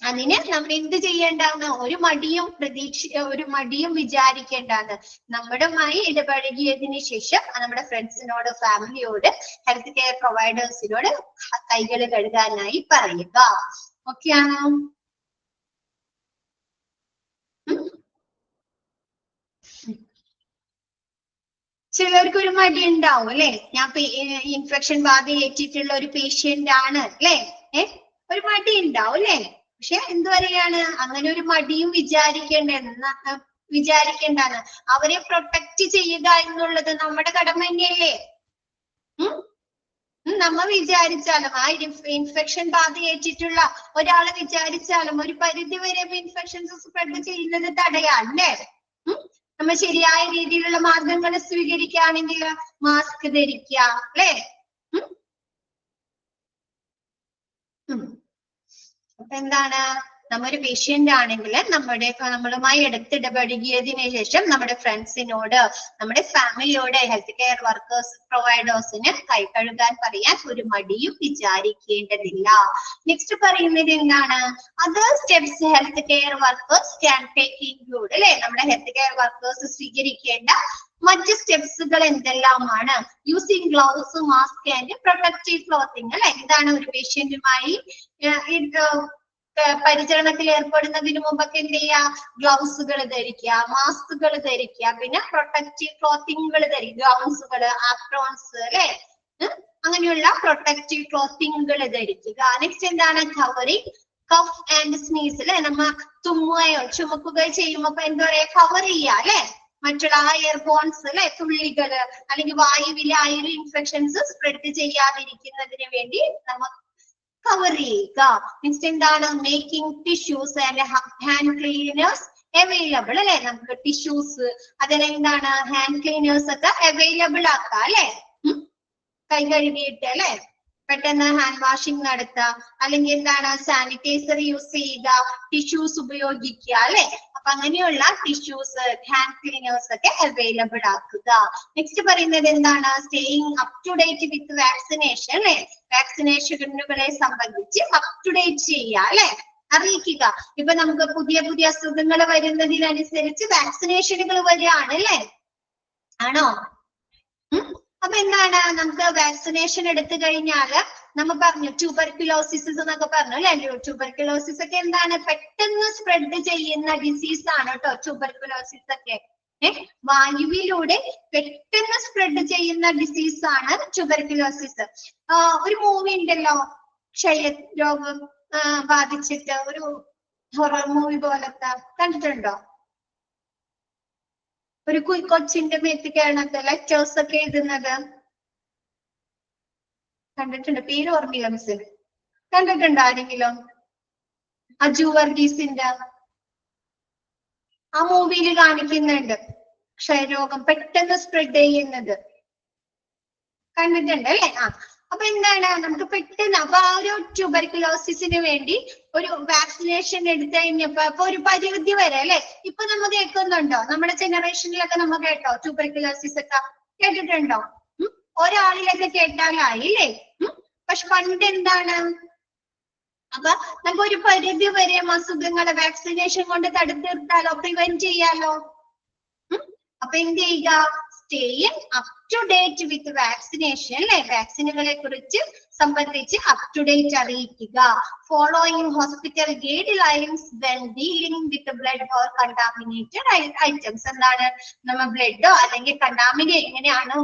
അതിന് നമ്മൾ എന്ത് ചെയ്യേണ്ടാന്ന്? ഒരു മടിയും വിചാരിക്കേണ്ടാന്ന്. നമ്മുടെമായി ഇടപഴകിയതിനു ശേഷം നമ്മുടെ ഫ്രണ്ട്സിനോട്, ഫാമിലിയോട്, ഹെൽത്ത് കെയർ പ്രൊവൈഡേഴ്സിനോട് കൈകൾ കഴുകാനായി പറയുക. ഓക്കെ ആണോ? ചിലർക്ക് ഒരു മടി ഉണ്ടാവും അല്ലെ. ഞാൻ ഇൻഫെക്ഷൻ ബാധ ഏറ്റിട്ടുള്ള ഒരു പേഷ്യന്റ് ആണ് അല്ലെ, ഒരു മടി ഉണ്ടാവും അല്ലെ. പക്ഷെ എന്ത് പറയാണ്? അങ്ങനെ ഒരു മടിയും വിചാരിക്കേണ്ട, വിചാരിക്കേണ്ടാണ്. അവരെ പ്രൊട്ടക്ട് ചെയ്യുക എന്നുള്ളത് നമ്മുടെ കടമ തന്നെയല്ലേ? നമ്മ വിചാരിച്ചാലും ആ ഇൻഫെക്ഷൻ ബാധയേറ്റിട്ടുള്ള ഒരാളെ വിചാരിച്ചാലും ഒരു പരിധി വരെ ഇൻഫെക്ഷൻസ് സ്പ്രെഡ് ചെയ്യുന്നത് തടയാം അല്ലേ? നമ്മ ശരിയായ രീതിയിലുള്ള മാർഗങ്ങൾ സ്വീകരിക്കുകയാണെങ്കിൽ മാസ്ക് ധരിക്കുക അല്ലേ? അപ്പൊ എന്താണ്, നമ്മൊരു പേഷ്യന്റ് ആണെങ്കിൽ നമ്മളുമായി എടുത്തിടപഴകിയതിനു ശേഷം നമ്മുടെ ഫ്രണ്ട്സിനോട്, നമ്മുടെ ഫാമിലിയോട്, ഹെൽത്ത് കെയർ വർക്കേഴ്സ് പ്രൊവൈഡേഴ്സിന് കൈ കഴുകാൻ പറയാൻ ഒരു മടിയും വിചാരിക്കേണ്ടതില്ല. നെക്സ്റ്റ് പറയുന്നത് എന്താണ്, other steps health care workers can take include അല്ലെ? നമ്മുടെ ഹെൽത്ത് കെയർ വർക്കേഴ്സ് സ്വീകരിക്കേണ്ട മറ്റ് സ്റ്റെപ്സുകൾ എന്തെല്ലാമാണ്? Using gloves, mask and protective clothing അല്ലെ? ഇതാണ് ഒരു പേഷ്യന്റുമായി പരിചരണത്തിൽ ഏർപ്പെടുന്നതിന് മുമ്പൊക്കെ എന്ത് ചെയ്യുക? ഗ്ലൗസുകൾ ധരിക്കുക, മാസ്കുകൾ ധരിക്കുക, പിന്നെ പ്രൊട്ടക്റ്റീവ് ക്ലോത്തിങ്ങുകൾ ധരിക്കുക, ഗൗൺസുകൾ, ആപ്രോൺസ് അല്ലെ? അങ്ങനെയുള്ള പ്രൊട്ടക്റ്റീവ് ക്ലോത്തിങ്ങുകൾ ധരിക്കുക. നെക്സ്റ്റ് എന്താണ്? കവറിങ് കഫ് ആൻഡ് സ്നീസ് അല്ലെ? നമ്മ തുമ്മുകയോ ചുമക്കുകയോ ചെയ്യുമ്പോ എന്താ പറയാ? കവർ ചെയ്യുക അല്ലെ? മറ്റുള്ള എയർ ബോൺസ് അല്ലെ, തുള്ളികള് അല്ലെങ്കിൽ വായുവിലെ അയർ ഇൻഫെക്ഷൻസ് സ്പ്രെഡ് ചെയ്യാതിരിക്കുന്നതിന് വേണ്ടി നമ്മ കവർ ചെയ്യുക. നെക്സ്റ്റ് എന്താണ്? Making tissues and hand cleaners available അല്ലെ? നമുക്ക് ടിഷ്യൂസ് അതിലെന്താണ് ഹാൻഡ് ക്ലീനേഴ്സ് ഒക്കെ അവൈലബിൾ ആക്കാം അല്ലെ? കൈ കഴുകിയിട്ട് അല്ലെ പെട്ടെന്ന് ഹാൻഡ് വാഷിംഗ് നടത്തുക, അല്ലെങ്കിൽ എന്താണ് സാനിറ്റൈസർ യൂസ് ചെയ്യുക, ടിഷ്യൂസ് ഉപയോഗിക്കുക അല്ലെ? അപ്പൊ അങ്ങനെയുള്ള ടിഷ്യൂസ്, ഹാൻഡ് ക്ലീനേഴ്സ് ഒക്കെ അവൈലബിൾ ആക്കുക. നെക്സ്റ്റ് പറയുന്നത് എന്താണ്? Staying up to date with vaccination അല്ലെ? വാക്സിനേഷനുകളെ സംബന്ധിച്ച് അപ് ടു ഡേറ്റ് ചെയ്യുക അല്ലെ? അറിയിക്കുക. ഇപ്പൊ നമുക്ക് പുതിയ പുതിയ അസുഖങ്ങൾ വരുന്നതിനനുസരിച്ച് വാക്സിനേഷനുകൾ വരികയാണ് അല്ലെ? ആണോ? അപ്പൊ എന്താണ്, നമുക്ക് വാക്സിനേഷൻ എടുത്തു കഴിഞ്ഞാല് നമ്മ പറഞ്ഞു ട്യൂബർക്യുലോസിസ് എന്നൊക്കെ പറഞ്ഞു അല്ലെ? ട്യൂബർക്യുലോസിസ് ഒക്കെ എന്താണ്? പെട്ടെന്ന് സ്പ്രെഡ് ചെയ്യുന്ന ഡിസീസ് ആണ് കേട്ടോ ട്യൂബർക്യുലോസിസ് ഒക്കെ. വായുവിലൂടെ പെട്ടെന്ന് സ്പ്രെഡ് ചെയ്യുന്ന ഡിസീസ് ആണ് ട്യൂബർക്യുലോസിസ്. ഒരു മൂവി ഉണ്ടല്ലോ, ക്ഷയരോഗം ബാധിച്ചിട്ട് ഒരു ഹൊറർ മൂവി പോലത്തെ, കണ്ടിട്ടുണ്ടോ? ഒരു കൊച്ചിന്റെ മേത്ത് കേണത് ലെറ്റേഴ്സ് ഒക്കെ എഴുതുന്നത് കണ്ടിട്ടുണ്ട്. പേര് ഓർമ്മയില്ല മിസ്. കണ്ടിട്ടുണ്ടോ ആരെങ്കിലും? അജു വർഗീസിന്റെ ആ മൂവിയിൽ കാണിക്കുന്നുണ്ട് ക്ഷയരോഗം പെട്ടെന്ന് സ്പ്രെഡ് ചെയ്യുന്നത്. കണ്ടിട്ടുണ്ട് അല്ലെ? അപ്പൊ എന്താണ്, നമുക്ക് പെട്ടെന്ന് അപ്പൊ ആ ഒരു ട്യൂബർക്യുലോസിസിന് വേണ്ടി ഒരു വാക്സിനേഷൻ എടുത്തു കഴിഞ്ഞപ്പോ അപ്പൊ ഒരു പരിധി വരെ അല്ലെ? ഇപ്പൊ നമ്മൾ കേൾക്കുന്നുണ്ടോ? നമ്മുടെ ജനറേഷനിലൊക്കെ നമ്മൾ കേട്ടോ ട്യൂബർക്യുലോസിസ് ഒക്കെ? കേട്ടിട്ടുണ്ടോ? ഒരാളിലൊക്കെ കേട്ടാലായി അല്ലേ? പക്ഷെ പണ്ട് എന്താണ്, അപ്പൊ നമുക്ക് ഒരു പരിധി വരെ അസുഖങ്ങളെ വാക്സിനേഷൻ കൊണ്ട് തടുത്തു നിർത്താലോ, പ്രിവെന്റ് ചെയ്യാലോ. അപ്പൊ എന്ത് ചെയ്യുക? Staying up to date with vaccination അല്ലെ? വാക്സിനുകളെ കുറിച്ച് സംബന്ധിച്ച് അപ് ടു ഡേറ്റ് അറിയിക്കുക. Following hospital guidelines when dealing with blood or contaminated items. എന്താണ്, നമ്മ ബ്ലഡോ അല്ലെങ്കിൽ എങ്ങനെയാണ്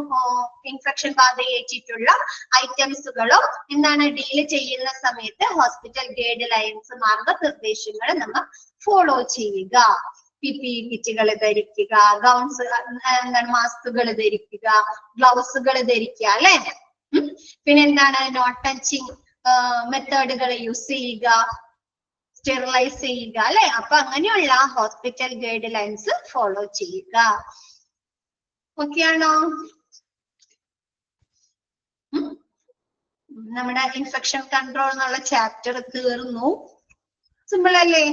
ഇൻഫെക്ഷൻ ബാധയേറ്റിട്ടുള്ള ഐറ്റംസുകളോ എന്താണ് ഡീൽ ചെയ്യുന്ന സമയത്ത് ഹോസ്പിറ്റൽ ഗൈഡ് ലൈൻസ്, മാർഗനിർദ്ദേശങ്ങൾ നമ്മ ഫോളോ ചെയ്യുക. PPE കിറ്റുകൾ ധരിക്കുക, ഗൗൺസ് എന്താണ് മാസ്കുകൾ ധരിക്കുക, ഗ്ലൗസുകൾ ധരിക്കുക അല്ലെ? പിന്നെന്താണ്, നോട്ട് ടച്ചിങ് മെത്തേഡുകൾ യൂസ് ചെയ്യുക, സ്റ്റെറിലൈസ് ചെയ്യുക അല്ലെ? അപ്പൊ അങ്ങനെയുള്ള ഹോസ്പിറ്റൽ ഗൈഡ് ലൈൻസ് ഫോളോ ചെയ്യുക. ഓക്കെ ആണോ? നമ്മുടെ ഇൻഫെക്ഷൻ കൺട്രോൾ എന്നുള്ള ചാപ്റ്റർ തീർന്നു. സിമ്പിൾ അല്ലേ?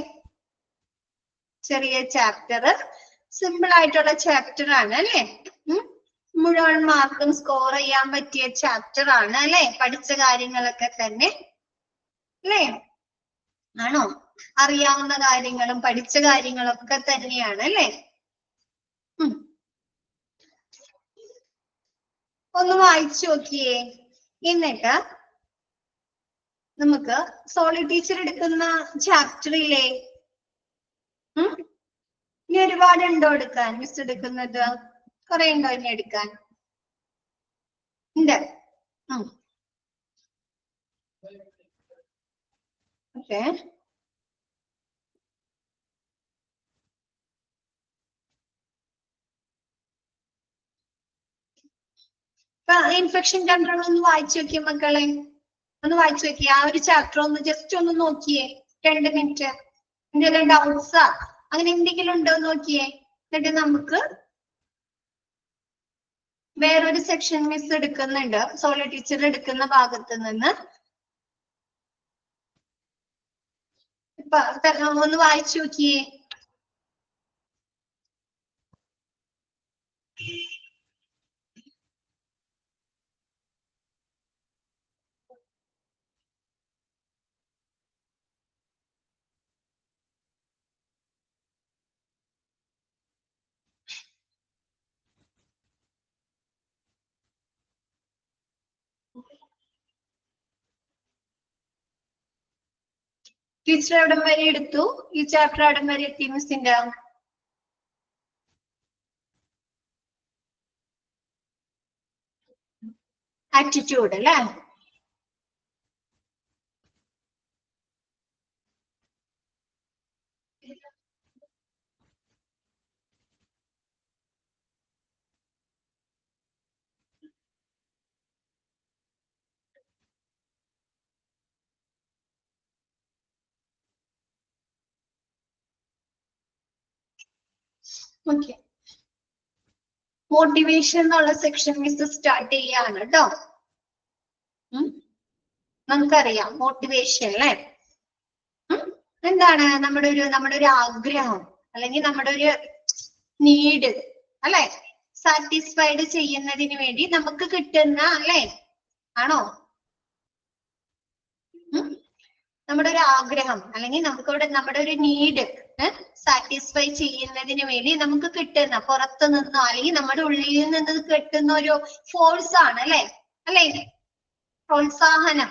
ചെറിയ ചാപ്റ്റർ, സിമ്പിൾ ആയിട്ടുള്ള ചാപ്റ്റർ ആണ് അല്ലെ? മുഴുവൻ മാർക്കും സ്കോർ ചെയ്യാൻ പറ്റിയ ചാപ്റ്റർ ആണ് അല്ലെ? പഠിച്ച കാര്യങ്ങളൊക്കെ തന്നെ അല്ലേ? ആണോ? അറിയാവുന്ന കാര്യങ്ങളും പഠിച്ച കാര്യങ്ങളൊക്കെ തന്നെയാണ് അല്ലെ? ഒന്ന് വായിച്ചു നോക്കിയേ. എന്നിട്ട് നമുക്ക് സോളി ടീച്ചർ എടുക്കുന്ന ചാപ്റ്ററിലെ ഇനി ഒരുപാടുണ്ടോ എടുക്കാൻ? മിസ് എടുക്കുന്നത് കുറെ ഉണ്ടോ ഇനി എടുക്കാൻ? ഉണ്ട്. ഓക്കെ, ഇൻഫെക്ഷൻ കൺട്രോൾ ഒന്ന് വായിച്ചു നോക്കിയേ മക്കളെ, ഒന്ന് വായിച്ചു നോക്കിയേ. ആ ഒരു ചാപ്റ്റർ ഒന്ന് ജസ്റ്റ് ഒന്ന് നോക്കിയേ 2 മിനിറ്റ്. എന്തെങ്കിലും ഡൗട്ട്സാ അങ്ങനെ എന്തെങ്കിലും ഉണ്ടോ നോക്കിയേ. എന്നിട്ട് നമുക്ക് വേറൊരു സെക്ഷൻ മിസ് എടുക്കുന്നുണ്ട്, സോള ടീച്ചർ എടുക്കുന്ന ഭാഗത്ത് നിന്ന്. ഇപ്പൊ ഒന്ന് വായിച്ചു നോക്കിയേ. ടീച്ചർ എവിടം വരെ എടുത്തു? ഈ ചാപ്റ്റർ എവിടം വരെ എത്തി മിസ്സിന്റെ? ആറ്റിറ്റ്യൂഡ് അല്ലേ? ഓക്കെ, മോട്ടിവേഷൻ എന്നുള്ള സെക്ഷൻ മിസ് സ്റ്റാർട്ട് ചെയ്യാണ് കേട്ടോ. നമുക്കറിയാം മോട്ടിവേഷൻ അല്ലേ എന്താണ്? നമ്മുടെ ഒരു ആഗ്രഹം അല്ലെങ്കിൽ നമ്മുടെ ഒരു നീഡ് അല്ലെ, സാറ്റിസ്ഫൈഡ് ചെയ്യുന്നതിന് വേണ്ടി നമുക്ക് കിട്ടുന്ന അല്ലെ, ആണോ? നമ്മുടെ ഒരു ആഗ്രഹം അല്ലെങ്കിൽ നമ്മുടെ ഒരു നീഡ് സാറ്റിസ്ഫൈ ചെയ്യുന്നതിന് വേണ്ടി നമുക്ക് കിട്ടുന്ന പുറത്തു നിന്നോ അല്ലെങ്കിൽ നമ്മുടെ ഉള്ളിൽ നിന്ന് കിട്ടുന്ന ഒരു ഫോഴ്സ് ആണ് അല്ലെ, പ്രോത്സാഹനം.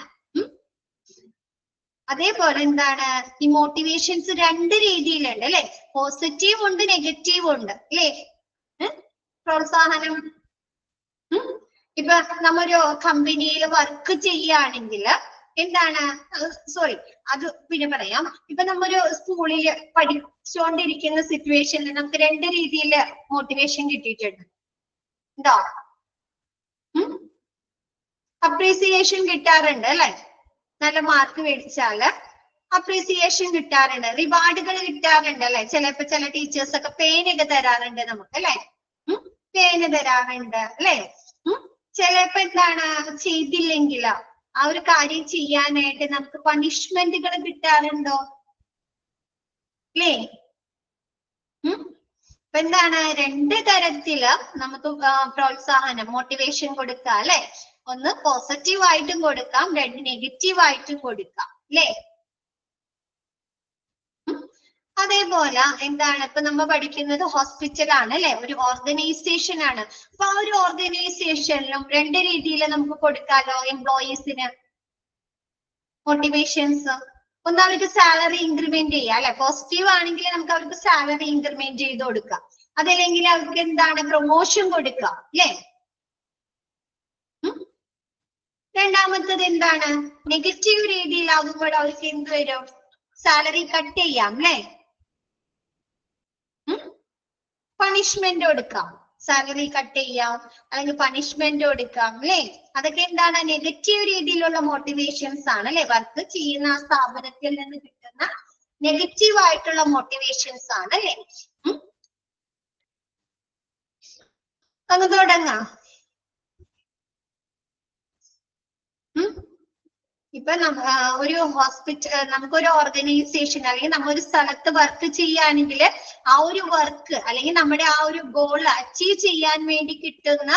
അതേപോലെ എന്താണ് ഈ മോട്ടിവേഷൻസ് 2 രീതിയിലുണ്ട് അല്ലെ, പോസിറ്റീവ് ഉണ്ട് നെഗറ്റീവ് ഉണ്ട് അല്ലേ? പ്രോത്സാഹനം ഇപ്പൊ നമ്മൊരു കമ്പനിയിൽ വർക്ക് ചെയ്യുകയാണെങ്കിൽ എന്താണ്, സോറി അത് പിന്നെ പറയാം. ഇപ്പൊ നമ്മൊരു സ്കൂളിൽ പഠിച്ചുകൊണ്ടിരിക്കുന്ന സിറ്റുവേഷനിൽ നമുക്ക് 2 രീതിയിൽ മോട്ടിവേഷൻ കിട്ടിയിട്ടുണ്ട്. ഉണ്ടോ? അപ്രീസിയേഷൻ കിട്ടാറുണ്ട് അല്ലെ, നല്ല മാർക്ക് മേടിച്ചാല് അപ്രീസിയേഷൻ കിട്ടാറുണ്ട്, റിവാർഡുകൾ കിട്ടാറുണ്ട് അല്ലെ. ചിലപ്പോ ചില ടീച്ചേഴ്സ് ഒക്കെ പേനൊക്കെ തരാറുണ്ട് നമുക്ക് അല്ലെ, പേന് തരാറുണ്ട് അല്ലെ. ചിലപ്പോ എന്താണ് ചെയ്തില്ലെങ്കിൽ ആ ഒരു കാര്യം ചെയ്യാനായിട്ട് നമുക്ക് പണിഷ്മെന്റുകൾ കിട്ടാറുണ്ടോ അല്ലേ? അപ്പൊ എന്താണ് 2 തരത്തില് നമുക്ക് പ്രോത്സാഹനം മോട്ടിവേഷൻ കൊടുക്കാം അല്ലെ. ഒന്ന് പോസിറ്റീവ് ആയിട്ടും കൊടുക്കാം, 2 നെഗറ്റീവ് ആയിട്ടും കൊടുക്കാം അല്ലേ? അതേപോലെ എന്താണ് ഇപ്പൊ നമ്മൾ പഠിക്കുന്നത് ഹോസ്പിറ്റലാണ് അല്ലെ, ഒരു ഓർഗനൈസേഷൻ ആണ്. അപ്പൊ ആ ഒരു ഓർഗനൈസേഷനിലും 2 രീതിയിൽ നമുക്ക് കൊടുക്കാലോ എംപ്ലോയീസിന് മോട്ടിവേഷൻസ്. ഒന്ന് അവർക്ക് സാലറി ഇൻക്രിമെന്റ് ചെയ്യാം അല്ലെ, പോസിറ്റീവ് ആണെങ്കിൽ നമുക്ക് അവർക്ക് സാലറി ഇൻക്രിമെന്റ് ചെയ്ത് കൊടുക്കാം. അതല്ലെങ്കിൽ അവർക്ക് എന്താണ് പ്രൊമോഷൻ കൊടുക്കാം അല്ലെ. രണ്ടാമത്തത് എന്താണ് നെഗറ്റീവ് രീതിയിലാകുമ്പോൾ അവർക്ക് എന്ത് വരും? സാലറി കട്ട് ചെയ്യാം അല്ലെ, പണിഷ്മെന്റ് കൊടുക്കാം, സാലറി കട്ട് ചെയ്യാം അല്ലെങ്കിൽ പണിഷ്മെന്റ് കൊടുക്കാം അല്ലെ. അതൊക്കെ എന്താണ് നെഗറ്റീവ് രീതിയിലുള്ള മോട്ടിവേഷൻസ് ആണ് അല്ലെ, വർക്ക് ചെയ്യുന്ന ആ സ്ഥാപനത്തിൽ നിന്ന് കിട്ടുന്ന നെഗറ്റീവ് ആയിട്ടുള്ള മോട്ടിവേഷൻസ് ആണ് അല്ലെ. ഒന്ന് തുടങ്ങാം. ഇപ്പൊ ഒരു നമുക്കൊരു ഓർഗനൈസേഷൻ അല്ലെങ്കിൽ നമ്മൊരു സ്ഥലത്ത് വർക്ക് ചെയ്യുകയാണെങ്കിൽ ആ ഒരു വർക്ക് അല്ലെങ്കിൽ നമ്മുടെ ആ ഒരു ഗോൾ അച്ചീവ് ചെയ്യാൻ വേണ്ടി കിട്ടുന്ന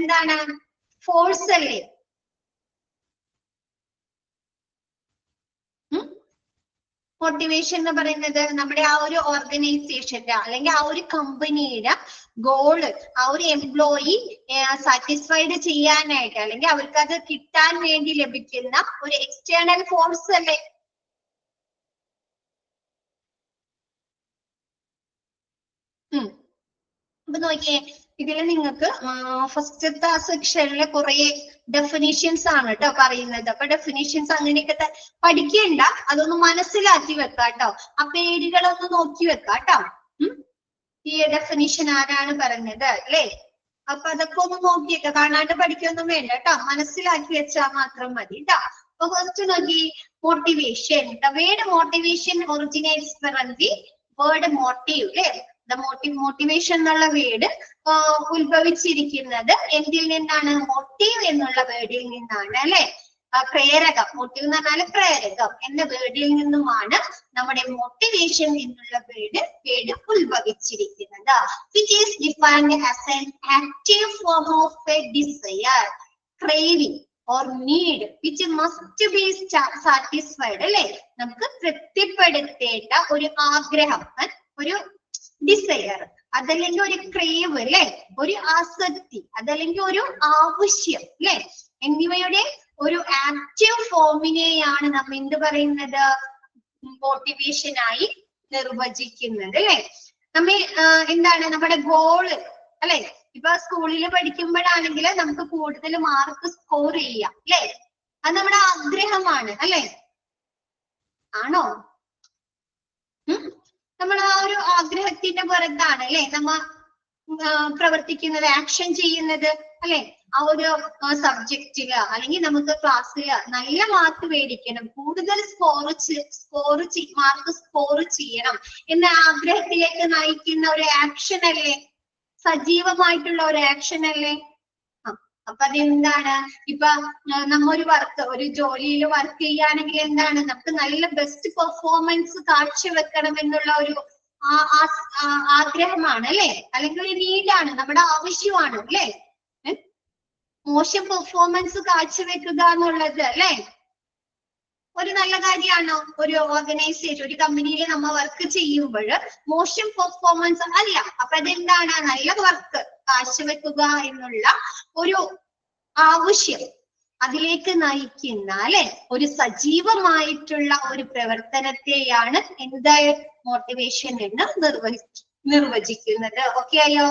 എന്താണ് ഫോഴ്സ് അല്ലേ. മോട്ടിവേഷൻ എന്ന് പറയുന്നത് നമ്മുടെ ആ ഒരു ഓർഗനൈസേഷന്റെ അല്ലെങ്കിൽ ആ ഒരു കമ്പനിയുടെ ഗോള് ആ ഒരു എംപ്ലോയി സാറ്റിസ്ഫൈഡ് ചെയ്യാനായിട്ട് അല്ലെങ്കിൽ അവർക്ക് അത് കിട്ടാൻ വേണ്ടി ലഭിക്കുന്ന ഒരു എക്സ്റ്റേണൽ ഫോഴ്സ് അല്ലേ. അപ്പൊ നോക്കിയേ, ഇതിൽ നിങ്ങൾക്ക് ഫസ്റ്റത്തെ സെക്ഷനിലെ കുറെ ഡെഫിനിഷൻസ് ആണ് കേട്ടോ പറയുന്നത്. അപ്പൊ ഡെഫിനിഷൻസ് അങ്ങനെയൊക്കെ പഠിക്കണ്ട, അതൊന്ന് മനസ്സിലാക്കി വെക്കാം കേട്ടോ. ആ പേരുകളൊന്ന് നോക്കി വെക്കാം കേട്ടോ. ഈ ഡെഫിനിഷൻ ആരാണ് പറഞ്ഞത് അല്ലേ? അപ്പൊ അതൊക്കെ ഒന്ന് നോക്കിയിട്ട് കാണാണ്ട് പഠിക്കൊന്നും വേണ്ട കേട്ടോ, മനസ്സിലാക്കി വെച്ചാൽ മാത്രം മതി കേട്ടോ. അപ്പൊ ഫസ്റ്റ് നോക്കി motivation. The word motivation originates from the word motive അല്ലെ. ദ മോട്ടിവേഷൻ എന്നുള്ള വേർഡ് ഉത്ഭവിച്ചിരിക്കുന്നത് എന്തിൽ നിന്നാണ്? മോട്ടീവ് എന്നുള്ള വേർഡിൽ നിന്നാണ് അല്ലെ. പ്രേരകം, മോട്ടീവ് എന്ന് പറഞ്ഞാൽ പ്രേരകം എന്ന വേർഡിൽ നിന്നുമാണ് നമ്മുടെ മോട്ടിവേഷൻ എന്നുള്ള വേർഡ് ഉത്ഭവിച്ചിരിക്കുന്നത്. Which is defined as an active form of a desire, craving or need which must be satisfied അല്ലെ. നമുക്ക് തൃപ്തിപ്പെടുത്തേണ്ട ഒരു ആഗ്രഹം, ഒരു ഡിസയർ, അതല്ലെങ്കിൽ ഒരു ക്രേവ് അല്ലെ, ഒരു ആസക്തി, അതല്ലെങ്കിൽ ഒരു ആവശ്യം അല്ലെ, എന്നിവയുടെ ഒരു ആക്റ്റീവ് ഫോമിനെയാണ് നമ്മൾ എന്ത് പറയുന്നത്? മോട്ടിവേഷൻ ആയി നിർവചിക്കുന്നത് അല്ലെ. നമ്മ എന്താണ് നമ്മുടെ ഗോള് അല്ലെ. ഇപ്പൊ സ്കൂളിൽ പഠിക്കുമ്പോഴാണെങ്കിൽ നമുക്ക് കൂടുതൽ മാർക്ക് സ്കോർ ചെയ്യാം അല്ലെ, അത് നമ്മുടെ ആഗ്രഹമാണ് അല്ലെ. ആണോ? നമ്മൾ ആ ഒരു ആഗ്രഹത്തിന്റെ പുറത്താണ് അല്ലെ നമ്മ പ്രവർത്തിക്കുന്നത്, ആക്ഷൻ ചെയ്യുന്നത് അല്ലെ. ആ ഒരു സബ്ജക്റ്റില് അല്ലെങ്കിൽ നമുക്ക് ക്ലാസ്സില് നല്ല മാർക്ക് മേടിക്കണം, കൂടുതൽ മാർക്ക് സ്കോർ ചെയ്യണം എന്ന ആഗ്രഹത്തിലേക്ക് നയിക്കുന്ന ഒരു ആക്ഷൻ അല്ലേ, സജീവമായിട്ടുള്ള ഒരു ആക്ഷൻ അല്ലേ. അപ്പൊ അതെന്താണ്? ഇപ്പൊ നമ്മ ഒരു ജോലിയിൽ വർക്ക് ചെയ്യുകയാണെങ്കിൽ എന്താണ്? നമുക്ക് നല്ല ബെസ്റ്റ് പെർഫോമൻസ് കാഴ്ചവെക്കണം എന്നുള്ള ഒരു ആഗ്രഹമാണ് അല്ലെ, അല്ലെങ്കിൽ ഒരു നീഡാണ്, നമ്മുടെ ആവശ്യമാണ് അല്ലെ. മോശം പെർഫോമൻസ് കാഴ്ചവെക്കുക എന്നുള്ളത് അല്ലെ ഒരു നല്ല കാര്യമാണോ? ഒരു ഓർഗനൈസേഷൻ, ഒരു കമ്പനിയിൽ നമ്മൾ വർക്ക് ചെയ്യുമ്പോൾ മോശം പെർഫോമൻസ് അല്ല. അപ്പൊ അതെന്താണ്? നല്ല വർക്ക് കാഴ്ചവെക്കുക എന്നുള്ള ഒരു ആവശ്യം, അതിലേക്ക് നയിക്കുന്ന അല്ലെ ഒരു സജീവമായിട്ടുള്ള ഒരു പ്രവർത്തനത്തെയാണ് എന്തായ മോട്ടിവേഷൻ എന്ന് നിർവചിക്കുന്നത്. ഓക്കെ ആയോ?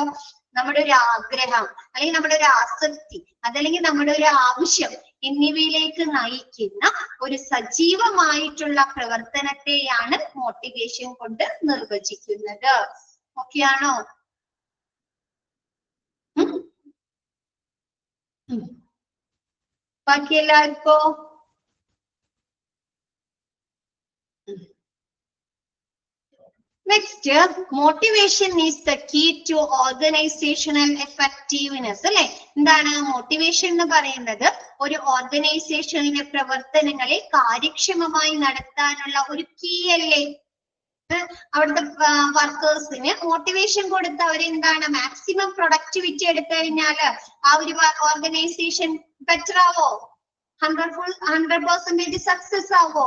നമ്മുടെ ഒരു ആഗ്രഹം അല്ലെങ്കിൽ നമ്മുടെ ഒരു ആസക്തി അതല്ലെങ്കിൽ നമ്മുടെ ഒരു ആവശ്യം എന്നിവയിലേക്ക് നയിക്കുന്ന ഒരു സജീവമായിട്ടുള്ള പ്രവർത്തനത്തെയാണ് മോട്ടിവേഷൻ കൊണ്ട് നിർവചിക്കുന്നത്. ഓക്കെ ആണോ? ബാക്കി എല്ലാവർക്കോ? Next, motivation is the key to organizational effectiveness അല്ലെ. എന്താണ് മോട്ടിവേഷൻ എന്ന് പറയുന്നത്? ഒരു ഓർഗനൈസേഷനിലെ പ്രവർത്തനങ്ങളെ കാര്യക്ഷമമായി നടത്താനുള്ള ഒരു കീ അല്ലേ. അവിടുത്തെ വർക്കേഴ്സിന് മോട്ടിവേഷൻ കൊടുത്ത് അവരെന്താണ് മാക്സിമം പ്രൊഡക്ടിവിറ്റി എടുത്തു കഴിഞ്ഞാല് ആ ഒരു ഓർഗനൈസേഷൻ ബെറ്റർ ആവോ? 100% സക്സസ് ആവോ?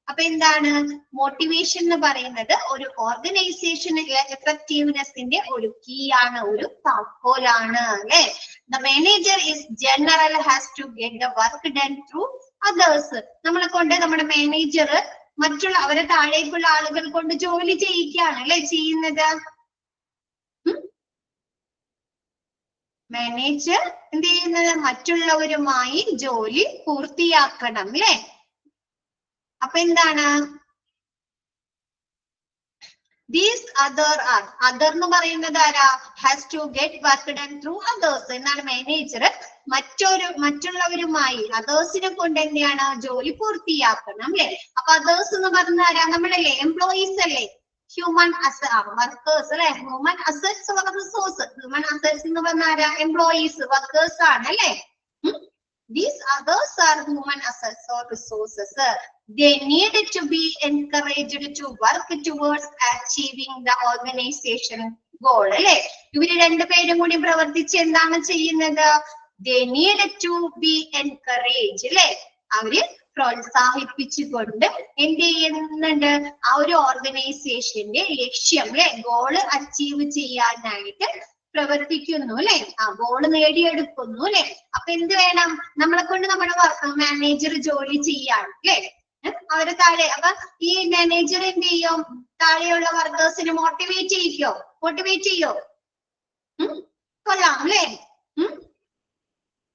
അപ്പൊ എന്താണ് മോട്ടിവേഷൻ എന്ന് പറയുന്നത്? ഒരു ഓർഗനൈസേഷനിലെ എഫക്റ്റീവ്നെസിന്റെ ഒരു കീ ആണ്, ഒരു താക്കോലാണ് അല്ലെ. The manager is general has to get the work done through others. നമ്മളെ കൊണ്ട് നമ്മുടെ മാനേജർ മറ്റുള്ള അവരെ താഴേക്കുള്ള ആളുകൾ കൊണ്ട് ജോലി ചെയ്യിക്കുകയാണ് അല്ലെ ചെയ്യുന്നത്. മാനേജർ എന്ത് ചെയ്യുന്നത്? മറ്റുള്ളവരുമായി ജോലി പൂർത്തിയാക്കണം അല്ലെ. അപ്പൊ എന്താണ് ദീസ് അതർ എന്ന് പറയുന്നത് ആരാ? Has to get work done through others എന്നാണ്. മാനേജർ മറ്റുള്ളവരുമായി അതേഴ്സിനെ കൊണ്ട് എന്താണ് ജോലി പൂർത്തിയാക്കണം അല്ലെ. അപ്പൊ അതേഴ്സ് എന്ന് പറഞ്ഞ ആരാ? നമ്മളല്ലേ, എംപ്ലോയീസ് അല്ലേ, ഹ്യൂമൻ വർക്കേഴ്സ് അല്ലെ. Human assets resource. Human assets എന്ന് പറഞ്ഞ ആരാ? എംപ്ലോയീസ്, വർക്കേഴ്സ് ആണ് അല്ലെ. These others are human assets or resources. They need to be encouraged to work towards achieving the organization goal. അല്ലെ. ഇവര് രണ്ടുപേരും കൂടി പ്രവർത്തിച്ച് എന്താണ് ചെയ്യുന്നത്? They need to be encouraged അല്ലെ. അവര് പ്രോത്സാഹിപ്പിച്ചുകൊണ്ട് എന്ത് ചെയ്യുന്നുണ്ട്? ആ ഒരു ഓർഗനൈസേഷന്റെ ലക്ഷ്യം അല്ലെ, ഗോള് അച്ചീവ് ചെയ്യാനായിട്ട് പ്രവർത്തിക്കുന്നു അല്ലെ. ആ ഗോള് നേടിയെടുക്കുന്നു അല്ലെ. അപ്പൊ എന്ത് വേണം? നമ്മളെ കൊണ്ട് നമ്മുടെ മാനേജർ ജോലി ചെയ്യാണ് അല്ലെ. അവരെ താഴെ അപ്പൊ ഈ മാനേജർ എന്ത് ചെയ്യും? താഴെയുള്ള വർക്കേഴ്സിനെ മോട്ടിവേറ്റ് ചെയ്യോ? കൊള്ളാം അല്ലെ.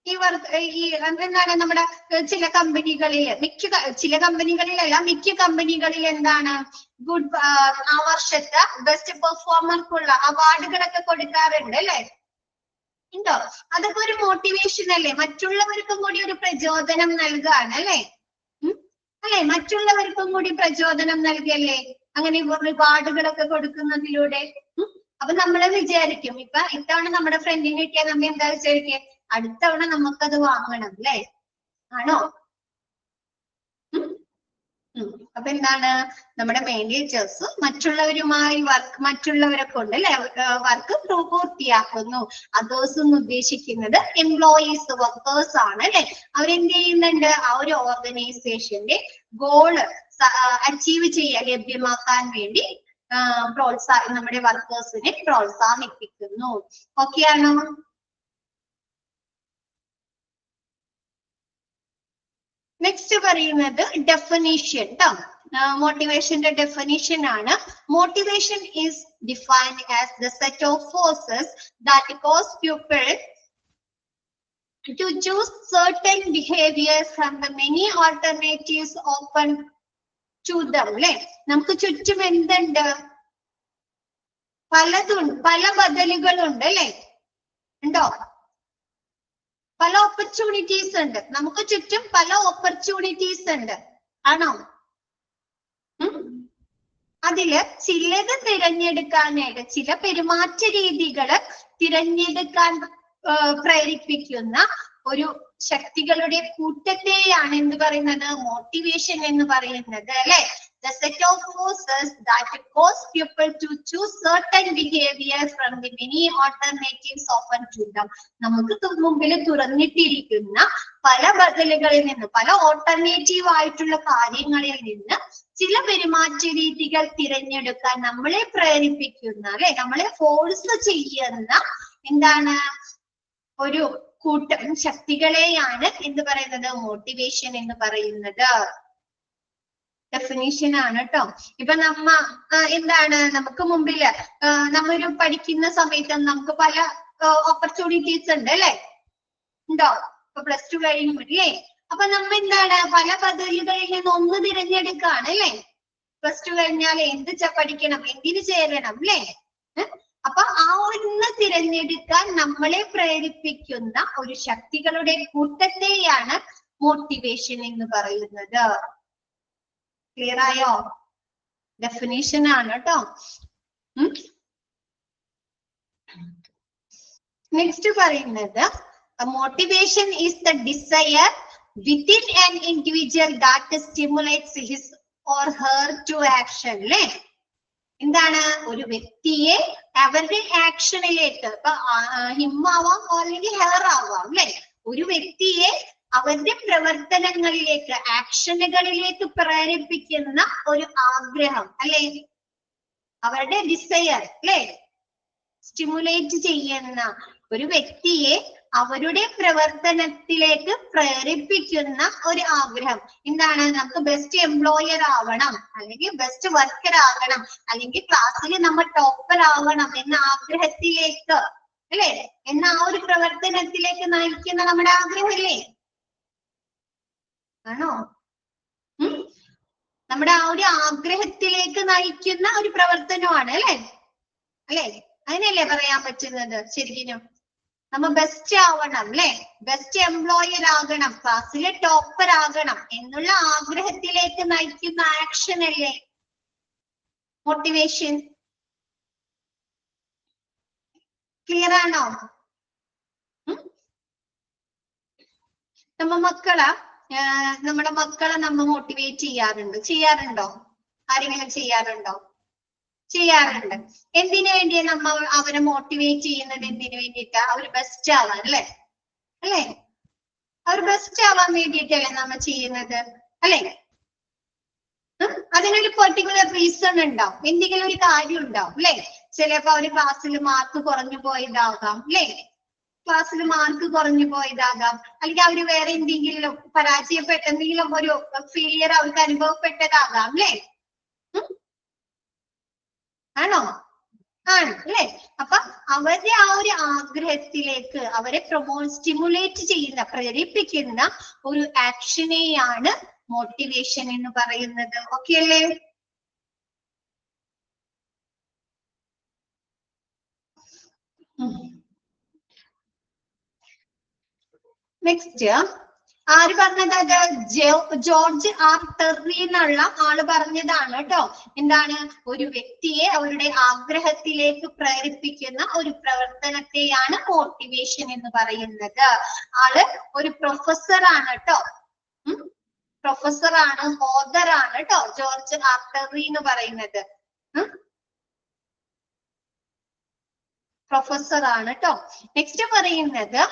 എന്താണ് നമ്മുടെ ചില കമ്പനികളിൽ മിക്ക കമ്പനികളിൽ എന്താണ് ഗുഡ് ആ വർഷത്തെ ബെസ്റ്റ് പെർഫോമർക്കുള്ള അവാർഡുകളൊക്കെ കൊടുക്കാറുണ്ട് അല്ലെ. ഉണ്ടോ? അതൊക്കെ ഒരു മോട്ടിവേഷൻ അല്ലേ? മറ്റുള്ളവർക്കും കൂടി ഒരു പ്രചോദനം നൽകുകയാണ് അല്ലേ? അല്ലെ, മറ്റുള്ളവർക്കും കൂടി പ്രചോദനം നൽകിയല്ലേ അങ്ങനെ റിവാർഡുകളൊക്കെ കൊടുക്കുന്നതിലൂടെ. അപ്പൊ നമ്മള് വിചാരിക്കും, ഇപ്പൊ ഇത്തവണ നമ്മുടെ ഫ്രണ്ടിന് കിട്ടിയാൽ നമ്മ എന്താ വിചാരിക്കുക, അടുത്തവണ നമുക്കത് വാങ്ങണം അല്ലേ? ആണോ? അപ്പൊ എന്താണ്, നമ്മുടെ മാനേജേഴ്സ് മറ്റുള്ളവരുമായി മറ്റുള്ളവരെ കൊണ്ട് അല്ലെ വർക്ക് പൂർത്തിയാക്കുന്നു. അതേഴ്സ് എന്ന് ഉദ്ദേശിക്കുന്നത് എംപ്ലോയീസ്, വർക്കേഴ്സ് ആണ് അല്ലെ. അവരെന്ത് ചെയ്യുന്നുണ്ട്, ആ ഒരു ഓർഗനൈസേഷന്റെ ഗോള് അച്ചീവ് ചെയ്യാൻ, ലഭ്യമാക്കാൻ വേണ്ടി നമ്മുടെ വർക്കേഴ്സിനെ പ്രോത്സാഹിപ്പിക്കുന്നു. ഓക്കെ ആണോ? നെക്സ്റ്റ് പറയുന്നത് ഡെഫിനിഷൻ ട്ടോ. മോട്ടിവേഷന്റെ ഡെഫിനിഷൻ ആണ്. Motivation is defined as the set of forces that cause people to choose certain behaviors from the many alternatives open to them. അല്ലെ, നമുക്ക് ചുറ്റും എന്തുണ്ട്, പല ബദലുകളുണ്ട് അല്ലെ, ഉണ്ടോ? പല ഓപ്പർച്യൂണിറ്റീസ് ഉണ്ട്, നമുക്ക് ചുറ്റും പല ഓപ്പർച്യൂണിറ്റീസ് ഉണ്ട്, ആണോ? അതില് ചിലത് തിരഞ്ഞെടുക്കാനായിട്ട്, ചില പെരുമാറ്റ രീതികള് തിരഞ്ഞെടുക്കാൻ പ്രേരിപ്പിക്കുന്ന ഒരു ശക്തികളുടെ കൂട്ടത്തെയാണ് എന്ത് പറയുന്നത്, മോട്ടിവേഷൻ എന്ന് പറയുന്നത് അല്ലെ. The set of forces that cause people to choose certain behaviors from the many alternatives open to them. നമുക്ക് മുമ്പിൽ തുറന്നിട്ടിരിക്കുന്ന പല ബദലുകളിൽ നിന്ന്, പല ഓൾട്ടർനേറ്റീവ് ആയിട്ടുള്ള കാര്യങ്ങളിൽ നിന്ന് ചില പെരുമാറ്റ രീതികൾ തിരഞ്ഞെടുക്കാൻ നമ്മളെ പ്രേരിപ്പിക്കുന്ന അല്ലെ, നമ്മളെ ഫോഴ്സ് ചെയ്യുന്ന എന്താണ്, ഒരു കൂട്ടം ശക്തികളെയാണ് എന്ത് പറയുന്നത്, മോട്ടിവേഷൻ എന്ന് പറയുന്നത്. ഡെഫിനിഷൻ ആണ് കേട്ടോ. ഇപ്പൊ എന്താണ്, നമുക്ക് മുമ്പില് നമ്മൊരു പഠിക്കുന്ന സമയത്ത് നമുക്ക് പല ഓപ്പർച്യൂണിറ്റീസ് ഉണ്ട് അല്ലെ, ഉണ്ടോ? ഇപ്പൊ +2 കഴിയുമ്പോഴേ അപ്പൊ എന്താണ്, പല പദ്ധതികളിൽ നിന്ന് ഒന്ന് തിരഞ്ഞെടുക്കാണ് അല്ലെ. +2 കഴിഞ്ഞാൽ എന്ത് പഠിക്കണം, എന്തിനു ചേരണം അല്ലെ. അപ്പൊ ആ ഒന്ന് തിരഞ്ഞെടുക്കാൻ നമ്മളെ പ്രേരിപ്പിക്കുന്ന ഒരു ശക്തികളുടെ കൂട്ടത്തെയാണ് മോട്ടിവേഷൻ എന്ന് പറയുന്നത്. ക്ലിയർ ആയോ? ഡെഫിനിഷൻ ആണ് കേട്ടോ. നെക്സ്റ്റ് പറയുന്നത് motivation is the desire within an individual that stimulates his or her to action അല്ലേ. എന്താണ്, ഒരു വ്യക്തിയെ അവരുടെ ആക്ഷനിലേക്ക്, ഇപ്പൊ ഹിമ്മാവാം അല്ലെങ്കിൽ ഹെയർ ആവാം അല്ലെ, ഒരു വ്യക്തിയെ അവരുടെ പ്രവർത്തനങ്ങളിലേക്ക്, ആക്ഷനുകളിലേക്ക് പ്രേരിപ്പിക്കുന്ന ഒരു ആഗ്രഹം അല്ലെ, അവരുടെ ഡിസയർ അല്ലെ, സ്റ്റിമുലേറ്റ് ചെയ്യുന്ന ഒരു വ്യക്തിയെ അവരുടെ പ്രവർത്തനത്തിലേക്ക് പ്രേരിപ്പിക്കുന്ന ഒരു ആഗ്രഹം. എന്താണ്, നമുക്ക് ബെസ്റ്റ് എംപ്ലോയർ ആവണം, അല്ലെങ്കിൽ ബെസ്റ്റ് വർക്കർ ആകണം, അല്ലെങ്കിൽ ക്ലാസ്സിൽ നമ്മൾ ടോപ്പർ ആവണം എന്ന ആഗ്രഹത്തിലേക്ക് അല്ലെ, എന്ന ആ ഒരു പ്രവർത്തനത്തിലേക്ക് നയിക്കുന്ന നമ്മുടെ ആഗ്രഹമല്ലേ, ആണോ? നമ്മുടെ ആ ഒരു ആഗ്രഹത്തിലേക്ക് നയിക്കുന്ന ഒരു പ്രവർത്തനമാണ് അല്ലെ, അതിനല്ലേ പറയാൻ പറ്റുന്നത്. ശരിക്കും നമ്മ ബെസ്റ്റ് ആവണം അല്ലെ, ബെസ്റ്റ് എംപ്ലോയർ ആകണം, ക്ലാസ്സിലെ ടോപ്പർ ആകണം എന്നുള്ള ആഗ്രഹത്തിലേക്ക് നയിക്കുന്ന ആക്ഷൻ അല്ലേ മോട്ടിവേഷൻ. ക്ലിയർ ആണോ? നമ്മുടെ മക്കളെ നമ്മ മോട്ടിവേറ്റ് ചെയ്യാറുണ്ടോ? ആരെങ്കിലും ചെയ്യാറുണ്ടോ? ചെയ്യാറുണ്ട്. എന്തിനു വേണ്ടിയാ നമ്മ അവരെ മോട്ടിവേറ്റ് ചെയ്യുന്നത്? എന്തിനു വേണ്ടിയിട്ടാ? അവർ ബെസ്റ്റ് ആവാൻ അല്ലെ, അവർ ബെസ്റ്റ് ആവാൻ വേണ്ടിയിട്ടല്ലേ നമ്മ ചെയ്യുന്നത് അല്ലെ. അതിനൊരു പെർട്ടിക്കുലർ റീസൺ ഉണ്ടാവും, എന്തെങ്കിലും ഒരു കാര്യം ഉണ്ടാവും അല്ലെ. ചിലപ്പോ അവര് ക്ലാസ്സിൽ മാർക്ക് കുറഞ്ഞു പോയതാകാം അല്ലെ, അല്ലെങ്കിൽ അവര് വേറെ എന്തെങ്കിലും എന്തെങ്കിലും ഒരു ഫെയിലിയർ അവർക്ക് അനുഭവപ്പെട്ടതാകാം അല്ലെ, ആണോ? ആണ് അല്ലെ. അപ്പൊ അവരുടെ ആ ഒരു ആഗ്രഹത്തിലേക്ക് അവരെ സ്റ്റിമുലേറ്റ് ചെയ്യുന്ന, പ്രേരിപ്പിക്കുന്ന ഒരു ആക്ഷനെയാണ് മോട്ടിവേഷൻ എന്ന് പറയുന്നത്. ഓക്കെ അല്ലേ? നെക്സ്റ്റ് ആര് പറഞ്ഞത്? ജോർജ് ആർ ടെറി എന്നുള്ള ആള് പറഞ്ഞതാണ് കേട്ടോ. എന്താണ്? ഒരു വ്യക്തിയെ അവരുടെ ആഗ്രഹത്തിലേക്ക് പ്രേരിപ്പിക്കുന്ന ഒരു പ്രവർത്തനത്തെയാണ് മോട്ടിവേഷൻ എന്ന് പറയുന്നത്. ആള് ഒരു പ്രൊഫസർ ആണ് കേട്ടോ. പ്രൊഫസർ ആണ്, ഓഥർ ആണ് കേട്ടോ, ജോർജ് ആർ ടെറി എന്ന് പറയുന്നത്. പ്രൊഫസർ ആണ് കേട്ടോ. നെക്സ്റ്റ് പറയുന്നത്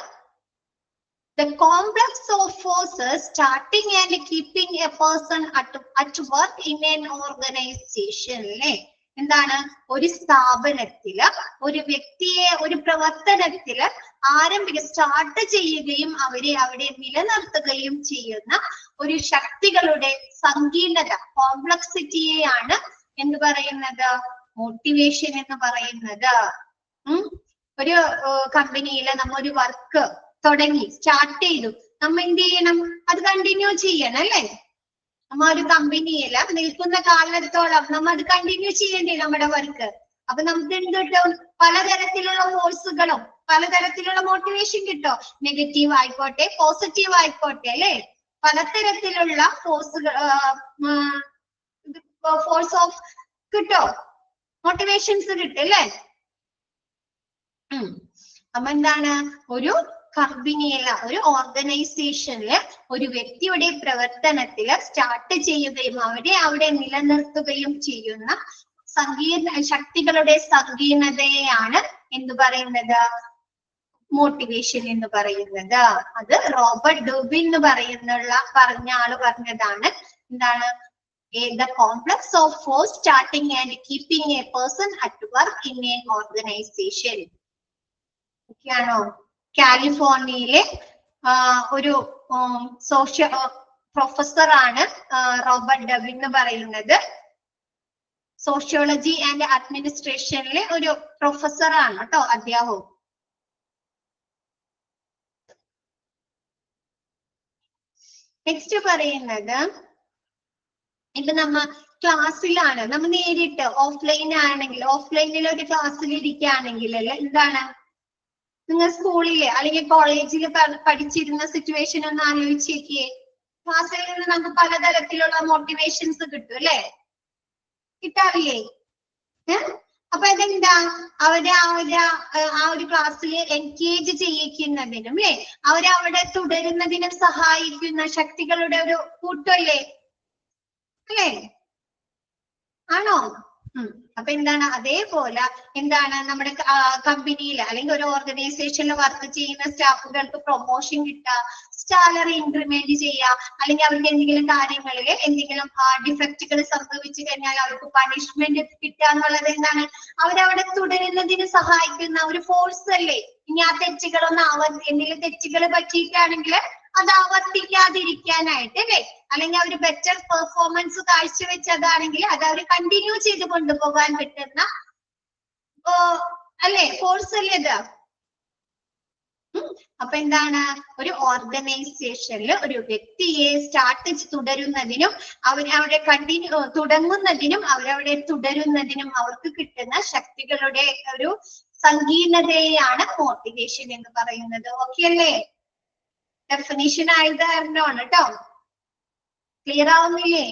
the complex of forces starting and keeping a person at work in an organization. അല്ലേ? എന്താണ്? ഒരു സ്ഥാപനത്തില് ഒരു വ്യക്തിയെ ഒരു പ്രവർത്തനത്തില് സ്റ്റാർട്ട് ചെയ്യുകയും അവരെ അവിടെ നിലനിർത്തുകയും ചെയ്യുന്ന ഒരു ശക്തികളുടെ സങ്കീർണത, കോംപ്ലക്സിറ്റിയെയാണ് എന്ത് പറയുന്നത്? മോട്ടിവേഷൻ എന്ന് പറയുന്നത്. ഒരു കമ്പനിയില് നമ്മ ഒരു വർക്ക് തുടങ്ങി, സ്റ്റാർട്ട് ചെയ്തു, നമ്മ എന്ത് ചെയ്യണം? അത് കണ്ടിന്യൂ ചെയ്യണം അല്ലേ? നമ്മ ഒരു കമ്പനിയില് നിൽക്കുന്ന കാലത്തോളം നമ്മ അത് കണ്ടിന്യൂ ചെയ്യണ്ടേ നമ്മുടെ വർക്ക്? അപ്പൊ നമുക്ക് എന്ത് കിട്ടും? പലതരത്തിലുള്ള ഫോഴ്സുകളും പലതരത്തിലുള്ള മോട്ടിവേഷൻ കിട്ടും. നെഗറ്റീവ് ആയിക്കോട്ടെ, പോസിറ്റീവ് ആയിക്കോട്ടെ, അല്ലെ? പലതരത്തിലുള്ള ഫോഴ്സ് ഓഫ് കിട്ടോ, മോട്ടിവേഷൻസ് കിട്ടും അല്ലേ? അപ്പൊ എന്താണ്? ഒരു കമ്പനിയില ഒരു ഓർഗനൈസേഷനില് ഒരു വ്യക്തിയുടെ പ്രവർത്തനത്തില് സ്റ്റാർട്ട് ചെയ്യുകയും അവിടെ നിലനിർത്തുകയും ചെയ്യുന്ന ശക്തികളുടെ സങ്കീർണതയെയാണ് എന്ത് പറയുന്നത്? മോട്ടിവേഷൻ എന്ന് പറയുന്നത്. അത് റോബർട്ട് ഡൂബിൻ എന്ന് പറഞ്ഞ ആള് പറഞ്ഞതാണ്. എന്താണ്? The complex of force starting and keeping a person at work in an organization. ഓക്കെയാണോ? കാലിഫോർണിയയിലെ ഒരു പ്രൊഫസർ ആണ് റോബർട്ട് ഡബിൻ എന്ന് പറയുന്നത്. സോഷ്യോളജി ആൻഡ് അഡ്മിനിസ്ട്രേഷനിലെ ഒരു പ്രൊഫസർ ആണ് കേട്ടോ, അദ്ദേഹവും. നെക്സ്റ്റ് പറയുന്നത്, ഇപ്പൊ നമ്മ ക്ലാസ്സിലാണ്, നമ്മ നേരിട്ട് ഓഫ്ലൈൻ ആണെങ്കിൽ, ഓഫ്ലൈനിൽ ഒരു ക്ലാസ്സിൽ ഇരിക്കുകയാണെങ്കിൽ അല്ലെ, എന്താണ്? നിങ്ങൾ സ്കൂളില് അല്ലെങ്കിൽ കോളേജിൽ പഠിച്ചിരുന്ന സിറ്റുവേഷൻ ഒന്ന് ആലോചിച്ചേക്കേ. ക്ലാസ്സിൽ നിന്ന് നമുക്ക് പലതരത്തിലുള്ള മോട്ടിവേഷൻസ് കിട്ടും അല്ലെ? കിട്ടാറില്ലേ? അപ്പൊ അതെന്താ? അവരെ ആ ഒരു ക്ലാസ്സിൽ എൻഗേജ് ചെയ്യിക്കുന്നതിനും അല്ലെ, അവിടെ തുടരുന്നതിനും സഹായിക്കുന്ന ശക്തികളുടെ ഒരു കൂട്ടല്ലേ അല്ലേ? ആണോ? അപ്പൊ എന്താണ്? അതേപോലെ എന്താണ് നമ്മുടെ കമ്പനിയിൽ അല്ലെങ്കിൽ ഒരു ഓർഗനൈസേഷനിൽ വർക്ക് ചെയ്യുന്ന സ്റ്റാഫുകൾക്ക് പ്രൊമോഷൻ കിട്ടുക, സാലറി ഇൻക്രിമെന്റ് ചെയ്യുക, അല്ലെങ്കിൽ അവർക്ക് എന്തെങ്കിലും കാര്യങ്ങളിൽ എന്തെങ്കിലും ഡിഫക്റ്റുകൾ സംഭവിച്ചു കഴിഞ്ഞാൽ അവർക്ക് പണിഷ്മെന്റ് കിട്ടുക എന്നുള്ളത് എന്താണ്? അവരവിടെ തുടരുന്നതിന് സഹായിക്കുന്ന ഒരു ഫോഴ്സ് അല്ലേ? ഇനി ആ തെറ്റുകളൊന്നും എന്തെങ്കിലും തെറ്റുകൾ പറ്റിയിട്ടാണെങ്കിൽ അത് ആവർത്തിക്കാതിരിക്കാനായിട്ട് അല്ലെ, അല്ലെങ്കിൽ അവർ ബെറ്റർ പെർഫോമൻസ് കാഴ്ചവെച്ചതാണെങ്കിൽ അത് അവർ കണ്ടിന്യൂ ചെയ്ത് കൊണ്ടുപോകാൻ പറ്റുന്ന അല്ലെ ഫോഴ്സ് അല്ലേ ഇത്? അപ്പൊ എന്താണ്? ഒരു ഓർഗനൈസേഷനിൽ ഒരു വ്യക്തിയെ തുടരുന്നതിനും അവരവിടെ തുടങ്ങുന്നതിനും അവരവിടെ തുടരുന്നതിനും അവർക്ക് കിട്ടുന്ന ശക്തികളുടെ ഒരു സങ്കീർണതയാണ് മോട്ടിവേഷൻ എന്ന് പറയുന്നത്. ഓക്കെ അല്ലേ? ഡെഫിനിഷൻ ആയത് കാരണമാണ് കേട്ടോ. ക്ലിയർ ആവുന്നില്ലേ?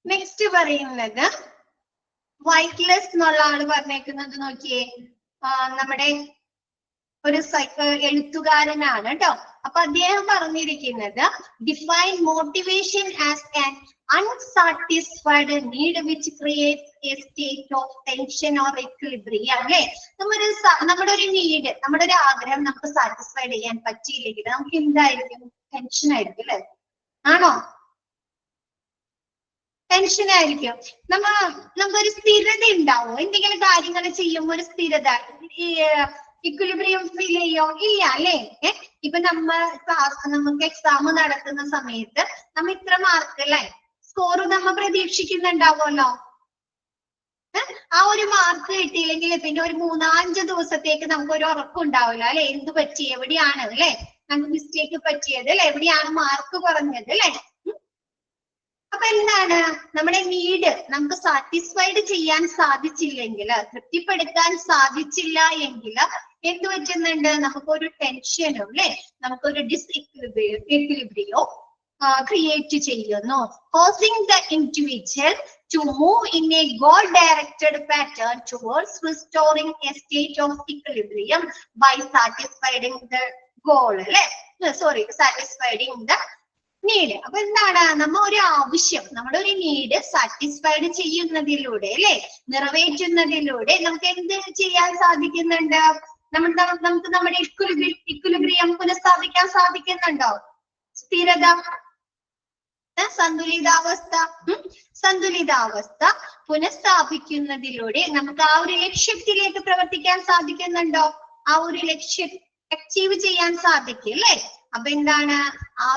നെക്സ്റ്റ് പറയുന്നത് വൈറ്റ്ലെസ് എന്നുള്ള ആള് പറഞ്ഞേക്കുന്നത് നോക്കിയേ. നമ്മുടെ ഒരു എഴുത്തുകാരനാണ് കേട്ടോ. അപ്പൊ അദ്ദേഹം പറഞ്ഞിരിക്കുന്നത് define motivation as an unsatisfied need which creates a state of tension or equilibrium. അല്ലേ? നമ്മുടെ ഒരു നീഡ്, നമ്മുടെ ഒരു ആഗ്രഹം നമുക്ക് സാറ്റിസ്ഫൈഡ് ചെയ്യാൻ പറ്റിയില്ലെങ്കിൽ നമുക്ക് എന്തായിരിക്കും? ടെൻഷൻ ആയിരിക്കും അല്ലെ? ആണോ? ടെൻഷൻ ആയിരിക്കും. നമുക്കൊരു സ്ഥിരത ഉണ്ടാവോ? എന്തെങ്കിലും കാര്യങ്ങൾ ചെയ്യുമ്പോൾ ഒരു സ്ഥിരത, ഇക്വിലിബ്രിയം ഫീൽ ചെയ്യോ? ഇല്ല അല്ലേ? ഇപ്പൊ നമുക്ക് എക്സാം നടത്തുന്ന സമയത്ത് നമ്മ ഇത്ര മാർക്ക് അല്ലേ സ്കോർ നമ്മ പ്രതീക്ഷിക്കുന്നുണ്ടാവുമല്ലോ. ആ ഒരു മാർക്ക് കിട്ടിയില്ലെങ്കിൽ പിന്നെ ഒരു 3-5 ദിവസത്തേക്ക് നമുക്ക് ഒരു ഉറക്കം ഉണ്ടാവില്ല അല്ലെ? എന്ത് പറ്റി, എവിടെയാണ് നമുക്ക് മിസ്റ്റേക്ക് പറ്റിയത് അല്ലെ, എവിടെയാണ് മാർക്ക് കുറഞ്ഞത് അല്ലെ? അപ്പൊ എന്താണ് നമ്മുടെ നീഡ് നമുക്ക് സാറ്റിസ്ഫൈഡ് ചെയ്യാൻ സാധിച്ചില്ലെങ്കിൽ, തൃപ്തിപ്പെടുത്താൻ സാധിച്ചില്ല എങ്കിൽ എന്ത് പറ്റുന്നുണ്ട്? നമുക്കൊരു ടെൻഷനോ അല്ലെ, നമുക്കൊരു ഡിസ്ഇക്വിലിബ്രിയോ ക്രിയേറ്റ് ചെയ്യുന്നു. Causing the individual to move in a goal-directed pattern towards restoring a state of equilibrium by satisfying the goal, satisfying the need. അപ്പൊ എന്താണ്? നമ്മ ഒരു ആവശ്യം, നമ്മുടെ ഒരു നീഡ് സാറ്റിസ്ഫൈഡ് ചെയ്യുന്നതിലൂടെ അല്ലെ, നിറവേറ്റുന്നതിലൂടെ നമുക്ക് എന്ത് ചെയ്യാൻ സാധിക്കുന്നുണ്ട്? നമുക്ക് നമ്മുടെ ഇക്വിലിബ്രിയം പുനഃസ്ഥാപിക്കാൻ സാധിക്കുന്നുണ്ടോ? സ്ഥിരത, സന്തുലിതാവസ്ഥ പുനഃസ്ഥാപിക്കുന്നതിലൂടെ നമുക്ക് ആ ഒരു ലക്ഷ്യത്തിലേക്ക് പ്രവർത്തിക്കാൻ സാധിക്കുന്നുണ്ടോ? ആ ഒരു ലക്ഷ്യം അച്ചീവ് ചെയ്യാൻ സാധിക്കും അല്ലെ. അപ്പൊ എന്താണ്?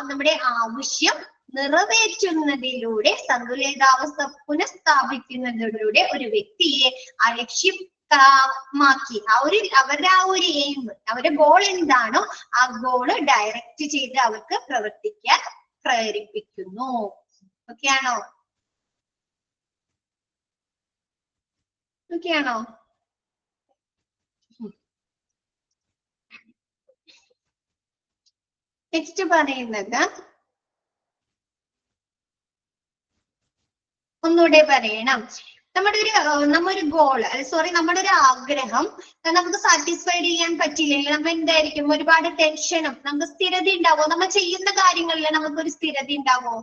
നമ്മുടെ ആവശ്യം നിറവേറ്റുന്നതിലൂടെ, സന്തുലിതാവസ്ഥ പുനഃസ്ഥാപിക്കുന്നതിലൂടെ ഒരു വ്യക്തിയെ ആ ലക്ഷ്യം മാക്കി അവരുടെ ആ ഒരു എയിം, അവരുടെ ഗോൾ എന്താണോ ആ ഗോള് ഡയറക്റ്റ് ചെയ്ത് അവർക്ക് പ്രവർത്തിക്കാൻ പ്രേരിപ്പിക്കുന്നു. ഓക്കെയാണോ? ഓക്കെയാണോ? നെക്സ്റ്റ് പറയുന്നത്, ഒന്നുകൂടെ പറയണം. നമ്മൊരു ഗോൾ, നമ്മുടെ ഒരു ആഗ്രഹം നമുക്ക് സാറ്റിസ്ഫൈഡ് ചെയ്യാൻ പറ്റില്ലെങ്കിൽ നമ്മൾ എന്തായിരിക്കും? ഒരുപാട് ടെൻഷനും, നമുക്ക് സ്ഥിരത ഉണ്ടാവോ? നമ്മൾ ചെയ്യുന്ന കാര്യങ്ങളിൽ നമുക്കൊരു സ്ഥിരത ഉണ്ടാവോ?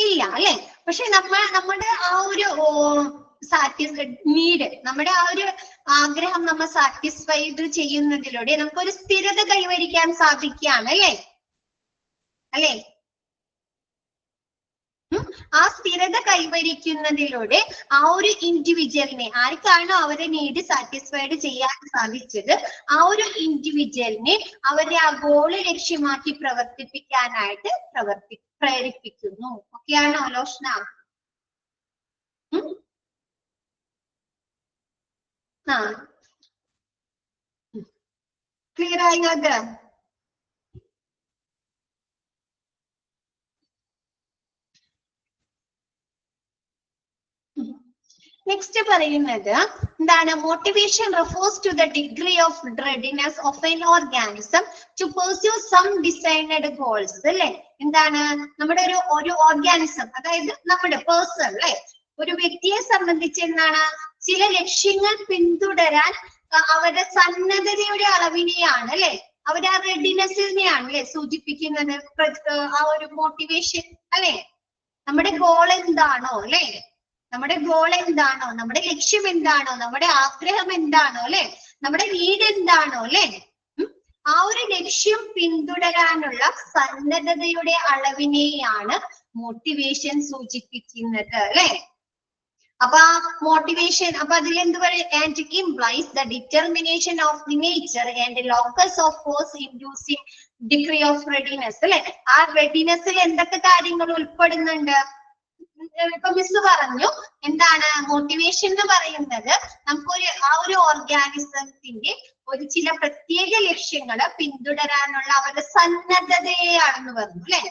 ഇല്ല അല്ലെ. പക്ഷെ നമ്മുടെ ആ ഒരു നീഡ്, നമ്മുടെ ആ ഒരു ആഗ്രഹം നമ്മൾ സാറ്റിസ്ഫൈഡ് ചെയ്യുന്നതിലൂടെ നമുക്കൊരു സ്ഥിരത കൈവരിക്കാൻ സാധിക്കുകയാണ് അല്ലെ. ആ സ്ഥിരത കൈവരിക്കുന്നതിലൂടെ ആ ഒരു ഇൻഡിവിജ്വലിനെ, ആർക്കാണോ അവരുടെ നീഡ് സാറ്റിസ്ഫൈഡ് ചെയ്യാൻ സാധിച്ചത്, ആ ഒരു ഇൻഡിവിജ്വലിനെ അവരുടെ ആ ഗോള് ലക്ഷ്യമാക്കി പ്രവർത്തിപ്പിക്കാനായിട്ട് പ്രേരിപ്പിക്കുന്നു. ഓക്കെയാണോ ലോഷ്ന? ക്ലിയർ ആയത്? നെക്സ്റ്റ് പറയുന്നത് എന്താണ്? Motivation refers to the degree of readiness of an organism to pursue some designed goals. അല്ലെ. എന്താണ്? നമ്മുടെ ഒരു ഓർഗാനിസം, അതായത് നമ്മുടെ പേഴ്സൺ അല്ലെ, ഒരു വ്യക്തിയെ സംബന്ധിച്ച് എന്താണ്? ചില ലക്ഷ്യങ്ങൾ പിന്തുടരാൻ അവരുടെ സന്നദ്ധതയുടെ അളവിനെയാണ് അല്ലെ, അവരുടെ ആ റെഡിനെസ്സിനെയാണ് അല്ലെ സൂചിപ്പിക്കുന്നത്. ആ ഒരു മോട്ടിവേഷൻ അല്ലെ, നമ്മുടെ ഗോൾ എന്താണോ അല്ലെ, നമ്മുടെ ഗോൾ എന്താണോ, നമ്മുടെ ലക്ഷ്യം എന്താണോ, നമ്മുടെ ആഗ്രഹം എന്താണോ അല്ലെ, നമ്മുടെ നീഡ് എന്താണോ അല്ലെ, ആ ഒരു ലക്ഷ്യം പിന്തുടരാനുള്ള സന്നദ്ധതയുടെ അളവിനെയാണ് മോട്ടിവേഷൻ സൂചിപ്പിക്കുന്നത് അല്ലെ. അപ്പൊ ആ മോട്ടിവേഷൻ, അപ്പൊ അതിൽ എന്ത് പറയും? And implies the determination of the nature and locus of force inducing degree of readiness അല്ലെ. ആ റെഡിനെസ്സിൽ എന്തൊക്കെ കാര്യങ്ങൾ ഉൾപ്പെടുന്നുണ്ട്? ഇപ്പൊ മിസ് പറഞ്ഞു എന്താണ് മോട്ടിവേഷൻ എന്ന് പറയുന്നത്? നമുക്കൊരു ആ ഒരു ഓർഗാനിസത്തിന്റെ ഒരു ചില പ്രത്യേക ലക്ഷ്യങ്ങള് പിന്തുടരാനുള്ള അവരുടെ സന്നദ്ധതയാണെന്ന് പറഞ്ഞു അല്ലെ.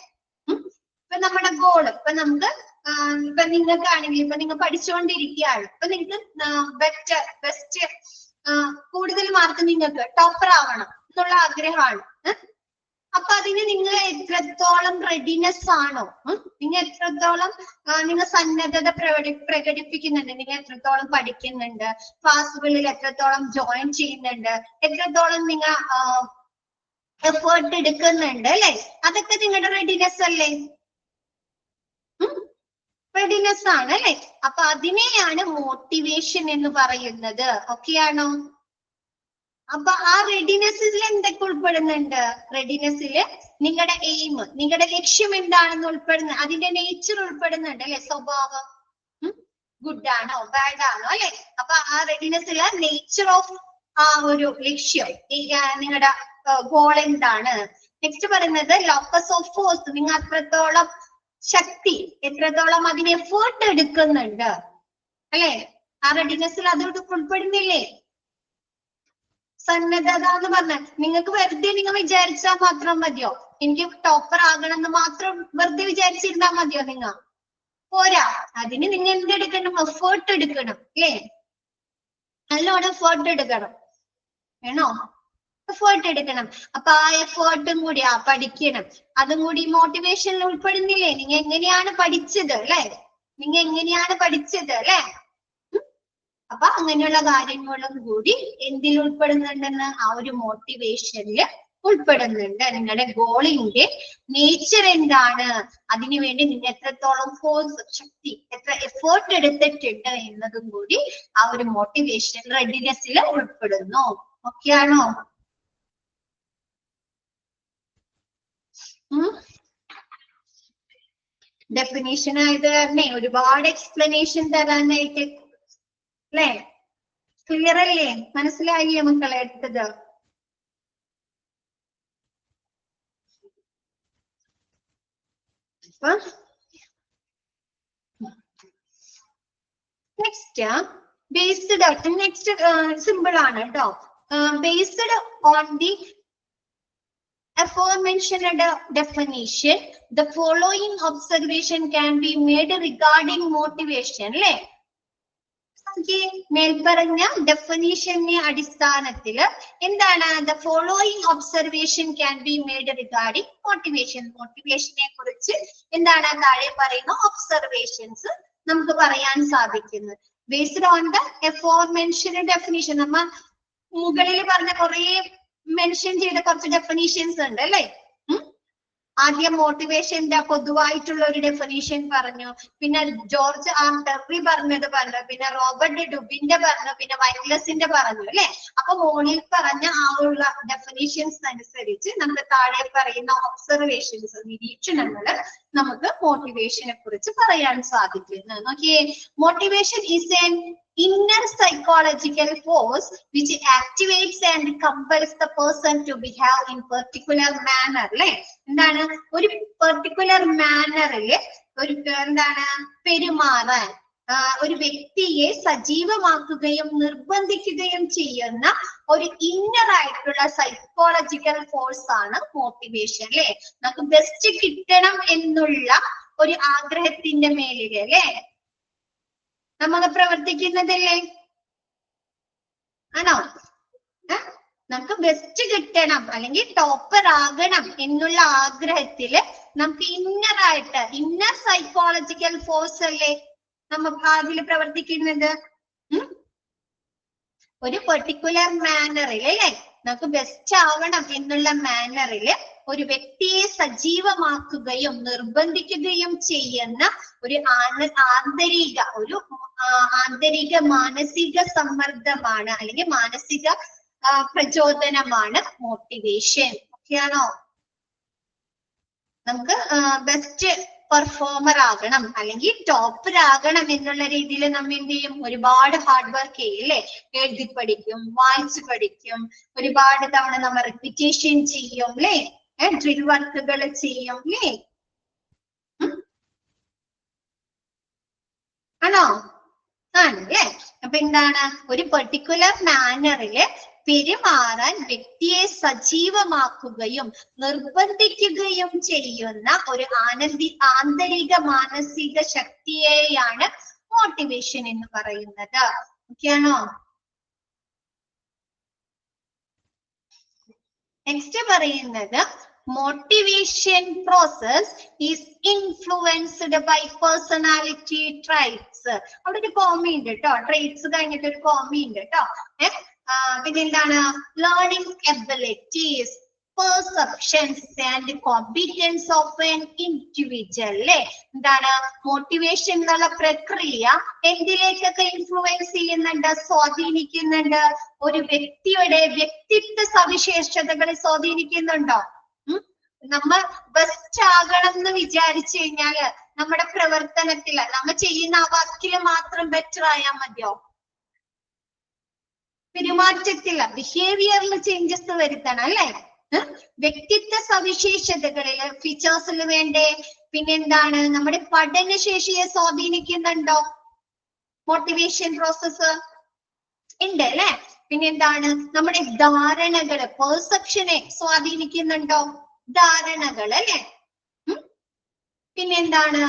ഇപ്പൊ നമ്മുടെ ഗോള്, ഇപ്പൊ നമുക്ക് ഇപ്പൊ നിങ്ങൾക്കാണെങ്കിൽ ഇപ്പൊ നിങ്ങൾ പഠിച്ചുകൊണ്ടിരിക്കുകയാണ്, ഇപ്പൊ നിങ്ങൾക്ക് ബെസ്റ്റ് കൂടുതൽ മാർക്ക് നിങ്ങൾക്ക് ടോപ്പർ ആവണം എന്നുള്ള ആഗ്രഹമാണ്. അപ്പൊ അതിന് നിങ്ങൾ എത്രത്തോളം റെഡിനെസ് ആണോ, നിങ്ങൾ എത്രത്തോളം നിങ്ങൾ സന്നദ്ധത പ്രകടിപ്പിക്കുന്നുണ്ട്, നിങ്ങൾ എത്രത്തോളം പഠിക്കുന്നുണ്ട്, ക്ലാസ്സുകളിൽ എത്രത്തോളം ജോയിൻ ചെയ്യുന്നുണ്ട്, എത്രത്തോളം നിങ്ങൾ എഫേർട്ട് എടുക്കുന്നുണ്ട് അല്ലെ, അതൊക്കെ നിങ്ങളുടെ റെഡിനെസ് അല്ലേ, റെഡിനെസ് ആണ് അല്ലെ. അപ്പൊ അതിനെയാണ് മോട്ടിവേഷൻ എന്ന് പറയുന്നത്. ഓക്കെയാണോ? അപ്പൊ ആ റെഡിനെസ്സിൽ എന്തൊക്കെ ഉൾപ്പെടുന്നുണ്ട്? റെഡിനെസ്സില് നിങ്ങളുടെ എയിം, നിങ്ങളുടെ ലക്ഷ്യം എന്താണെന്ന് ഉൾപ്പെടുന്ന, അതിന്റെ നേച്ചർ ഉൾപ്പെടുന്നുണ്ട് അല്ലെ. സ്വഭാവം ഗുഡ് ആണോ ബാഡ് ആണോ അല്ലെ. അപ്പൊ ആ റെഡിനെസ്സില് നേച്ചർ ഓഫ് ആ ഒരു ലക്ഷ്യം, നിങ്ങളുടെ ഗോൾ എന്താണ്. നെക്സ്റ്റ് പറയുന്നത് ലോക്കസ് ഓഫ് ഫോഴ്സ്, നിങ്ങൾ അത്രത്തോളം ശക്തി, എത്രത്തോളം അതിന് എഫേർട്ട് എടുക്കുന്നുണ്ട് അല്ലെ. ആ റെഡിനെസ്സിൽ അതോട് ഉൾപ്പെടുന്നില്ലേ. സന്നദ്ധത എന്ന് പറഞ്ഞ നിങ്ങൾക്ക് വെറുതെ നിങ്ങൾ വിചാരിച്ചാൽ മാത്രം മതിയോ? എനിക്ക് ടോപ്പർ ആകണം എന്ന് മാത്രം വെറുതെ വിചാരിച്ചിരുന്നാ മതിയോ? നിങ്ങൾ പോരാ, അതിന് നിങ്ങൾ എന്തെടുക്കണം? എഫേർട്ട് എടുക്കണം അല്ലേ? നല്ലോണം എഫേർട്ട് എടുക്കണം. വേണോ? എഫേർട്ട് എടുക്കണം. അപ്പൊ ആ എഫേർട്ടും കൂടി പഠിക്കണം, അതും കൂടി മോട്ടിവേഷനിൽ ഉൾപ്പെടുന്നില്ലേ? നിങ്ങൾ എങ്ങനെയാണ് പഠിച്ചത് അല്ലെ? നിങ്ങൾ എങ്ങനെയാണ് പഠിച്ചത് അല്ലെ? അപ്പൊ അങ്ങനെയുള്ള കാര്യങ്ങളും കൂടി എന്തിൽ ഉൾപ്പെടുന്നുണ്ടെന്ന്? ആ ഒരു മോട്ടിവേഷനില് ഉൾപ്പെടുന്നുണ്ട്. നിങ്ങളുടെ ഗോളിന്റെ നേച്ചർ എന്താണ്, അതിനുവേണ്ടി നിങ്ങൾ എത്രത്തോളം ഫോഴ്സ്, ശക്തി, എത്ര എഫേർട്ട് എടുത്തിട്ടുണ്ട് എന്നതും കൂടി ആ ഒരു മോട്ടിവേഷൻ റെഡിനെസ്സിൽ ഉൾപ്പെടുന്നു. ഓക്കെ ആണോ? ഡെഫിനേഷൻ ആയത് തന്നെ ഒരുപാട് എക്സ്പ്ലനേഷൻ തരാനായിട്ട് അല്ലേ? ക്ലിയർ അല്ലേ? മനസ്സിലായില്ലേ മക്കളെ? എടുത്തത് നെക്സ്റ്റ് ബേസ്ഡ്, നെക്സ്റ്റ് സിമ്പിൾ ആണ് കേട്ടോ. Based on the aforementioned definition, the following observation can be made regarding motivation. അല്ലേ? മേൽപ്പറഞ്ഞ ഡെഫിനിഷന്റെ അടിസ്ഥാനത്തില് എന്താണ്? the following observation can be made regarding motivation. മോട്ടിവേഷനെ കുറിച്ച് എന്താണ് താഴെ പറയുന്ന ഒബ്സർവേഷൻസ് നമുക്ക് പറയാൻ സാധിക്കുന്നത്. Based on the aforementioned definition. നമ്മ മുകളിൽ പറഞ്ഞ കുറെ മെൻഷൻ ചെയ്ത കുറച്ച് ഡെഫിനീഷൻസ് ഉണ്ട് അല്ലേ? ആദ്യം മോട്ടിവേഷന്റെ പൊതുവായിട്ടുള്ള ഒരു ഡെഫിനീഷൻ പറഞ്ഞു, പിന്നെ ജോർജ് ആർ ടെറി പറഞ്ഞത് പറഞ്ഞു, പിന്നെ റോബർട്ട് ഡുബിന്റെ പറഞ്ഞു, പിന്നെ വൈറ്റ്ലസിന്റെ പറഞ്ഞു അല്ലെ? അപ്പൊ മോളിൽ പറഞ്ഞ ആ ഉള്ള ഡെഫിനീഷൻസ് അനുസരിച്ച് നമുക്ക് താഴെ പറയുന്ന ഒബ്സർവേഷൻസ്, നിരീക്ഷണങ്ങള് നമുക്ക് മോട്ടിവേഷനെ കുറിച്ച് പറയാൻ സാധിക്കുന്നു. നോക്കിയേ, motivation is N inner psychological force which activates and compels the person to behave in particular manner. അല്ലെ? എന്താണ്? ഒരു പെർട്ടിക്കുലർ മാനറില് ഒരു എന്താണ് പെരുമാറാൻ ഒരു വ്യക്തിയെ സജീവമാക്കുകയും നിർബന്ധിക്കുകയും ചെയ്യുന്ന ഒരു ഇന്നർ ആയിട്ടുള്ള സൈക്കോളജിക്കൽ ഫോഴ്സ് ആണ് മോട്ടിവേഷൻ. അല്ലെ? നമുക്ക് ബെസ്റ്റ് കിട്ടണം എന്നുള്ള ഒരു ആഗ്രഹത്തിന്റെ മേലില് അല്ലെ നമ്മൾ പ്രവർത്തിക്കുന്നതല്ലേ? ആണോ? നമുക്ക് ബെസ്റ്റ് കിട്ടണം അല്ലെങ്കിൽ ടോപ്പർ ആകണം എന്നുള്ള ആഗ്രഹത്തില് നമുക്ക് ഇന്നറായിട്ട്, ഇന്നർ സൈക്കോളജിക്കൽ ഫോഴ്സ് അല്ലേ നമുക്ക് അതിൽ പ്രവർത്തിക്കുന്നത്? ഒരു പെർട്ടിക്കുലർ മാനറിൽ അല്ലെ നമുക്ക് ബെസ്റ്റ് ആവണം എന്നുള്ള മാനറില് ഒരു വ്യക്തിയെ സജീവമാക്കുകയും നിർബന്ധിക്കുകയും ചെയ്യുന്ന ഒരു ആന്തരിക മാനസിക സമ്മർദ്ദമാണ് അല്ലെങ്കിൽ മാനസിക പ്രചോദനമാണ് മോട്ടിവേഷൻ. ഓക്കെയാണോ? നമുക്ക് ബെസ്റ്റ് പെർഫോമർ ആകണം അല്ലെങ്കിൽ ടോപ്പർ ആകണം എന്നുള്ള രീതിയിൽ നമ്മൾ എന്ത് ചെയ്യും? ഒരുപാട് ഹാർഡ് വർക്ക് ചെയ്യും അല്ലെ? എഴുതി പഠിക്കും, വായിച്ചു പഠിക്കും, ഒരുപാട് തവണ നമ്മൾ റിപ്പീറ്റേഷൻ ചെയ്യും അല്ലെ? ഡ്രിൽ വർക്കുകൾ ചെയ്യും അല്ലേ? ആണോ? ആണല്ലേ? അപ്പൊ എന്താണ്? ഒരു പെർട്ടിക്കുലർ മാനറില് പെരുമാറാൻ വ്യക്തിയെ സജീവമാക്കുകയും നിർബന്ധിക്കുകയും ചെയ്യുന്ന ഒരു ആന്തരിക മാനസിക ശക്തിയെയാണ് മോട്ടിവേഷൻ എന്ന് പറയുന്നത്. ഓക്കെയാണോ? നെക്സ്റ്റ് പറയുന്നത് motivation process is influenced by personality traits. അവിടെ ഒരു കോമ ഉണ്ട് കേട്ടോ, ട്രേറ്റ്സ് കഴിഞ്ഞിട്ട് ഒരു കോമ ഉണ്ട് കേട്ടോ. പിന്നെ എന്താണ്? Learning abilities, perceptions and competence of an individual. അല്ലെ? എന്താണ്? മോട്ടിവേഷൻ എന്നുള്ള പ്രക്രിയ എന്തിലേക്കൊക്കെ ഇൻഫ്ലുവൻസ് ചെയ്യുന്നുണ്ട്, സ്വാധീനിക്കുന്നുണ്ട്? ഒരു വ്യക്തിയുടെ വ്യക്തിത്വ സവിശേഷതകളെ സ്വാധീനിക്കുന്നുണ്ടോ? നമ്മൾ ബെസ്റ്റ് ആകണം എന്ന് വിചാരിച്ചു കഴിഞ്ഞാല് നമ്മുടെ പ്രവർത്തനത്തില് നമ്മൾ ചെയ്യുന്ന ആ വർക്കില് മാത്രം ബെറ്റർ ആയാൽ മതിയോ? പെരുമാറ്റത്തില് ബിഹേവിയറിൽ ചേഞ്ചസ് വരുത്തണം അല്ലെ? വ്യക്തിത്വ സവിശേഷതകളില് ഫീച്ചേഴ്സിൽ വേണ്ടേ? പിന്നെന്താണ്? നമ്മുടെ പഠനശേഷിയെ സ്വാധീനിക്കുന്നുണ്ടോ മോട്ടിവേഷൻ പ്രോസസ്? ഉണ്ട് അല്ലെ? പിന്നെ എന്താണ് നമ്മുടെ ധാരണകള്, പെർസെപ്ഷനെ സ്വാധീനിക്കുന്നുണ്ടോ? ധാരണകൾ അല്ലെ. പിന്നെ എന്താണ്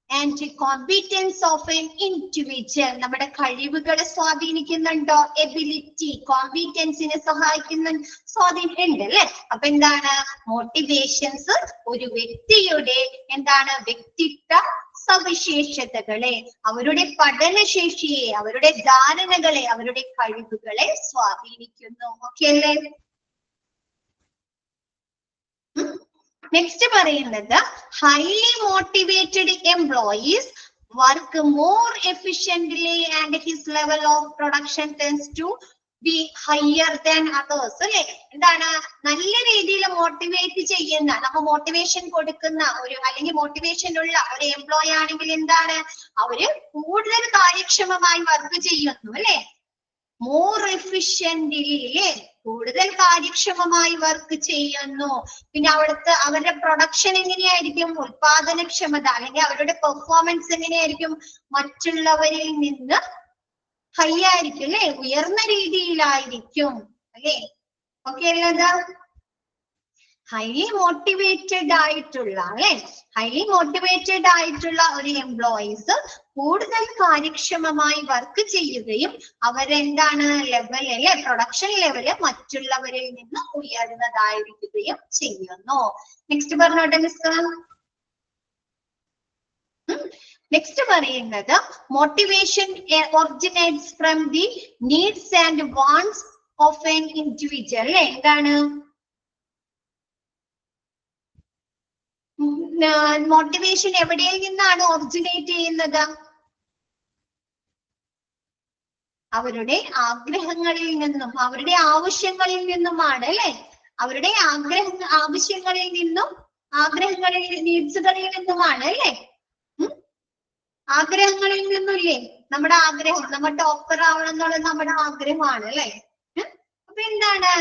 and competence of an individual, നമ്മുടെ കഴിവുകളെ സ്വാധീനിക്കുന്നുണ്ടോ? എബിലിറ്റി, കോമ്പിറ്റൻസിനെ സ്വാധീനിക്കുന്നുണ്ട് അല്ലെ. അപ്പൊ എന്താണ് മോട്ടിവേഷൻസ് ഒരു വ്യക്തിയുടെ എന്താണ് വ്യക്തിത്വ സവിശേഷതകളെ, അവരുടെ പഠനശേഷിയെ, അവരുടെ ധാരണകളെ, അവരുടെ കഴിവുകളെ സ്വാധീനിക്കുന്നു. ഓക്കെ അല്ലേ? നെക്സ്റ്റ് പറയുന്നത് highly motivated employees work more efficiently and his level of production tends to be higher than others അല്ലെ. എന്താണ് നല്ല രീതിയിൽ മോട്ടിവേറ്റ് ചെയ്യുന്ന, നമ്മ മോട്ടിവേഷൻ കൊടുക്കുന്ന ഒരു അല്ലെങ്കിൽ മോട്ടിവേഷൻ ഉള്ള ഒരു എംപ്ലോയി ആണെങ്കിൽ എന്താണ് അവര് കൂടുതൽ കാര്യക്ഷമമായി വർക്ക് ചെയ്യുന്നു അല്ലെ. മോർ എഫിഷ്യന്റ്ലി അല്ലെ, കൂടുതൽ കാര്യക്ഷമമായി വർക്ക് ചെയ്യുന്നു. പിന്നെ അവരുടെ പ്രൊഡക്ഷൻ എങ്ങനെയായിരിക്കും? ഉത്പാദനക്ഷമത അല്ലെങ്കിൽ അവരുടെ പെർഫോമൻസ് എങ്ങനെയായിരിക്കും? മറ്റുള്ളവരിൽ നിന്ന് ഹൈ ആയിരിക്കും അല്ലെ, ഉയർന്ന രീതിയിലായിരിക്കും അല്ലെ. ഓക്കെ അല്ലേ? ഹൈലി മോട്ടിവേറ്റഡ് ആയിട്ടുള്ള അല്ലെ, ഹൈലി മോട്ടിവേറ്റഡ് ആയിട്ടുള്ള ഒരു എംപ്ലോയീസ് കൂടുതൽ കാര്യക്ഷമമായി വർക്ക് ചെയ്യുകയും അവരെന്താണ് ലെവൽ അല്ലെ, പ്രൊഡക്ഷൻ ലെവല് മറ്റുള്ളവരിൽ നിന്ന് ഉയർന്നതായിരിക്കുകയും ചെയ്യുന്നു. നെക്സ്റ്റ് പറഞ്ഞോട്ടെ മിസ്. നെക്സ്റ്റ് പറയുന്നത് motivation originates from the needs and wants of an individual അല്ലെ. എന്താണ് മോട്ടിവേഷൻ എവിടെയിൽ നിന്നാണ് ഒറിജിനേറ്റ് ചെയ്യുന്നത്? അവരുടെ ആഗ്രഹങ്ങളിൽ നിന്നും അവരുടെ ആവശ്യങ്ങളിൽ നിന്നുമാണ് അല്ലെ. അവരുടെ ആവശ്യങ്ങളിൽ നിന്നും നീഡ്സുകളിൽ നിന്നുമാണ് അല്ലെ. ആഗ്രഹങ്ങളിൽ നിന്നില്ലേ നമ്മുടെ ആഗ്രഹം, നമ്മൾ ടോപ്പർ ആവണം എന്നുള്ളത് നമ്മുടെ ആഗ്രഹമാണ് അല്ലെ. അപ്പൊ എന്താണ്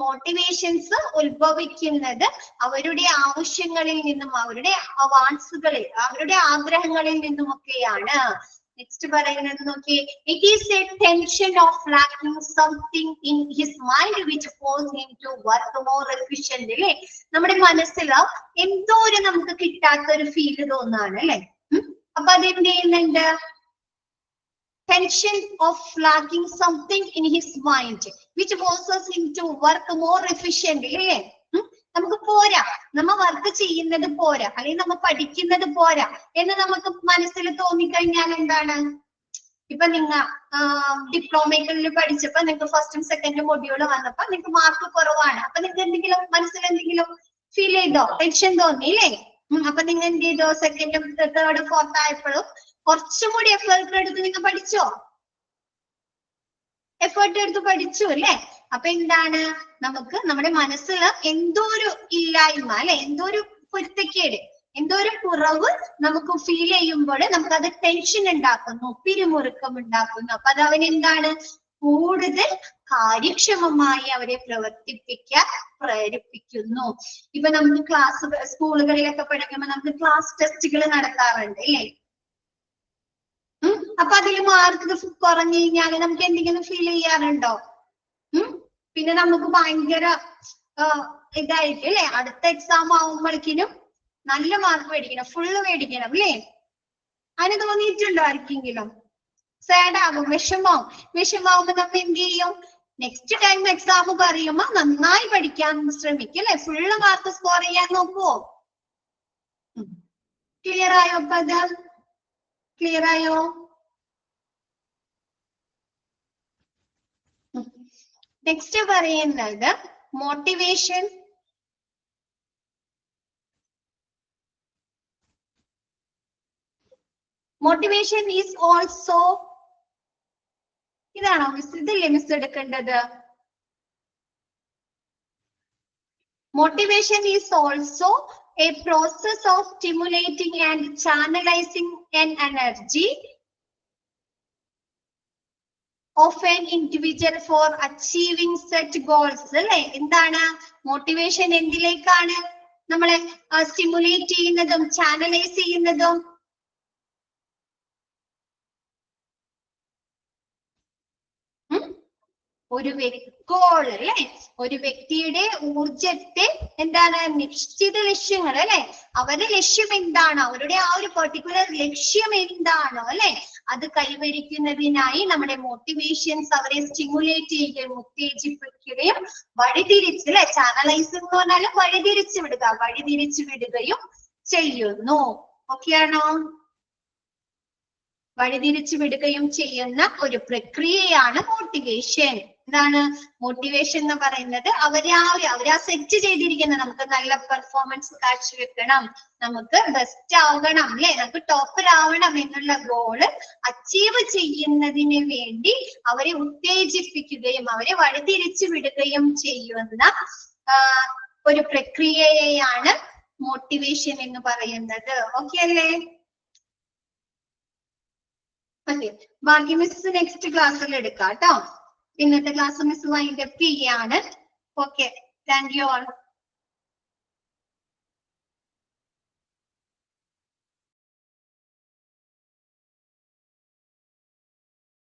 മോട്ടിവേഷൻസ് ഉത്ഭവിക്കുന്നത് അവരുടെ ആവശ്യങ്ങളിൽ നിന്നും അവരുടെ വാണ്ട്സുകളിൽ അവരുടെ ആഗ്രഹങ്ങളിൽ നിന്നുമൊക്കെയാണ്. നെക്സ്റ്റ് പറയുന്നത് നോക്കിയേ. It is a tension of lacking something in his mind which force him to work more efficient അല്ലെ. നമ്മുടെ മനസ്സിൽ എന്തോ ഒരു നമുക്ക് കിട്ടാത്ത ഒരു ഫീല് തോന്നാണ് അല്ലെ. അപ്പൊ അതെന്ത് ചെയ്യുന്നുണ്ട്? tension of lacking something in his mind which forces him to work more efficiently അല്ലേ. നമുക്ക് പോരാ, നമ്മ വർക്ക് ചെയ്യുന്നത് പോരാ അല്ലെങ്കിൽ നമ്മ പഠിക്കുന്നത് പോരാ എന്ന് നമുക്ക് മനസ്സിൽ തോന്നിക്കഴിഞ്ഞാൽ എന്താണ്? ഇപ്പൊ നിങ്ങ ഡിപ്ലോമയ്ക്കുള്ളിൽ പഠിച്ചപ്പോ നിങ്ങൾക്ക് ഫസ്റ്റും സെക്കൻഡും മൊഡ്യൂള് വന്നപ്പോ നിങ്ങൾക്ക് മാർക്ക് കുറവാണ്. അപ്പൊ നിങ്ങൾക്ക് എന്തെങ്കിലും മനസ്സിൽ എന്തെങ്കിലും ഫീൽ ചെയ്തോ? ടെൻഷൻ തോന്നി അല്ലേ? അപ്പൊ നിങ്ങൾ എന്ത് ചെയ്തോ? സെക്കൻഡും തേർഡ് ഫോർത്ത് ആയപ്പോഴും കുറച്ചും കൂടി എഫേർട്ട് എടുത്ത് നിങ്ങൾ പഠിച്ചോ? എഫേർട്ട് എടുത്ത് പഠിച്ചു അല്ലെ. അപ്പൊ എന്താണ് നമുക്ക് നമ്മുടെ മനസ്സിൽ എന്തോ ഒരു ഇല്ലായ്മ അല്ലെ, എന്തോ ഒരു പൊരുത്തക്കേട്, എന്തോ ഒരു കുറവ് നമുക്ക് ഫീൽ ചെയ്യുമ്പോൾ നമുക്കത് ടെൻഷൻ ഉണ്ടാക്കുന്നു, പിരിമുറുക്കം ഉണ്ടാക്കുന്നു. അപ്പൊ അത് അവനെന്താണ് കൂടുതൽ കാര്യക്ഷമമായി അവരെ പ്രവർത്തിപ്പിക്കാൻ പ്രേരിപ്പിക്കുന്നു. ഇപ്പൊ നമുക്ക് സ്കൂളുകളിലൊക്കെ പഠിക്കുമ്പോൾ നമുക്ക് ക്ലാസ് ടെസ്റ്റുകൾ നടത്താറുണ്ട് അല്ലേ. അപ്പൊ അതിൽ മാർക്ക് കുറഞ്ഞു കഴിഞ്ഞാല് നമുക്ക് എന്തെങ്കിലും ഫീൽ ചെയ്യാറുണ്ടോ? പിന്നെ നമുക്ക് ഭയങ്കര ഇതായിരിക്കും അല്ലെ. അടുത്ത എക്സാം ആവുമ്പോഴേക്കിനും നല്ല മാർക്ക് മേടിക്കണം, ഫുള്ള് മേടിക്കണം അല്ലേ. അതിന് തോന്നിയിട്ടുണ്ടോ ആർക്കെങ്കിലും? സാഡ് ആകും, വിഷമാവുമ്പോ നമ്മൾ എന്ത് ചെയ്യും? നെക്സ്റ്റ് ടൈം എക്സാം പറയുമ്പോ നന്നായി പഠിക്കാൻ ശ്രമിക്കും അല്ലെ. ഫുള്ള് മാർക്ക് സ്കോർ ചെയ്യാൻ നോക്കുവോ? ക്ലിയർ ആയോ? അപ്പൊ അത് ക്ലിയർ ആയോ? നെക്സ്റ്റ് പറയുന്നത് മോട്ടിവേഷൻ ഈസ് ഓൾസോ, ഇതാണോ മിസ്? ഇതല്ലേ മിസ് എടുക്കേണ്ടത്? Motivation is also a process of stimulating and channelizing an energy of an individual for achieving set goals അല്ലെ. എന്താണ് മോട്ടിവേഷൻ? എന്തിലേക്കാണ് നമ്മളെ സ്റ്റിമുലേറ്റ് ചെയ്യുന്നതും ചാനലൈസ് ചെയ്യുന്നതും? ഒരു ഗോൾ അല്ലെ, ഒരു വ്യക്തിയുടെ ഊർജത്തെ എന്താണ്, നിശ്ചിത ലക്ഷ്യങ്ങൾ അല്ലെ, അവരുടെ ലക്ഷ്യം എന്താണോ, അവരുടെ ആ ഒരു പെർട്ടിക്കുലർ ലക്ഷ്യം എന്താണോ അല്ലെ, അത് കൈവരിക്കുന്നതിനായി നമ്മുടെ മോട്ടിവേഷൻസ് അവരെ സ്റ്റിമുലേറ്റ് ചെയ്യുകയും ഉത്തേജിപ്പിക്കുകയും വഴിതിരിച്ച് അല്ലെ, ചാനലൈസിംഗ് എന്ന് പറഞ്ഞാൽ വഴിതിരിച്ചു വിടുകയും ചെയ്യുന്നു. ഓക്കെ ആണോ? വഴിതിരിച്ചു വിടുകയും ചെയ്യുന്ന ഒരു പ്രക്രിയയാണ് മോട്ടിവേഷൻ. എന്താണ് മോട്ടിവേഷൻ എന്ന് പറയുന്നത്? അവരാ സെറ്റ് ചെയ്തിരിക്കുന്ന, നമുക്ക് നല്ല പെർഫോമൻസ് കാഴ്ചവെക്കണം, നമുക്ക് ബെസ്റ്റ് ആവണം അല്ലെ, നമുക്ക് ടോപ്പർ ആവണം എന്നുള്ള ഗോള് അച്ചീവ് ചെയ്യുന്നതിന് വേണ്ടി അവരെ ഉത്തേജിപ്പിക്കുകയും അവരെ വഴിതിരിച്ചു വിടുകയും ചെയ്യുന്ന ഒരു പ്രക്രിയയെയാണ് മോട്ടിവേഷൻ എന്ന് പറയുന്നത്. ഓക്കെ അല്ലേ? ഓക്കെ, ബാക്കി മിസ് നെക്സ്റ്റ് ക്ലാസ്സിൽ എടുക്കാം കേട്ടോ. ഇന്നത്തെ ക്ലാസ് മിസ് വൈൻഡ് അപ്പ് ചെയ്യാണ്. Okay, thank you all.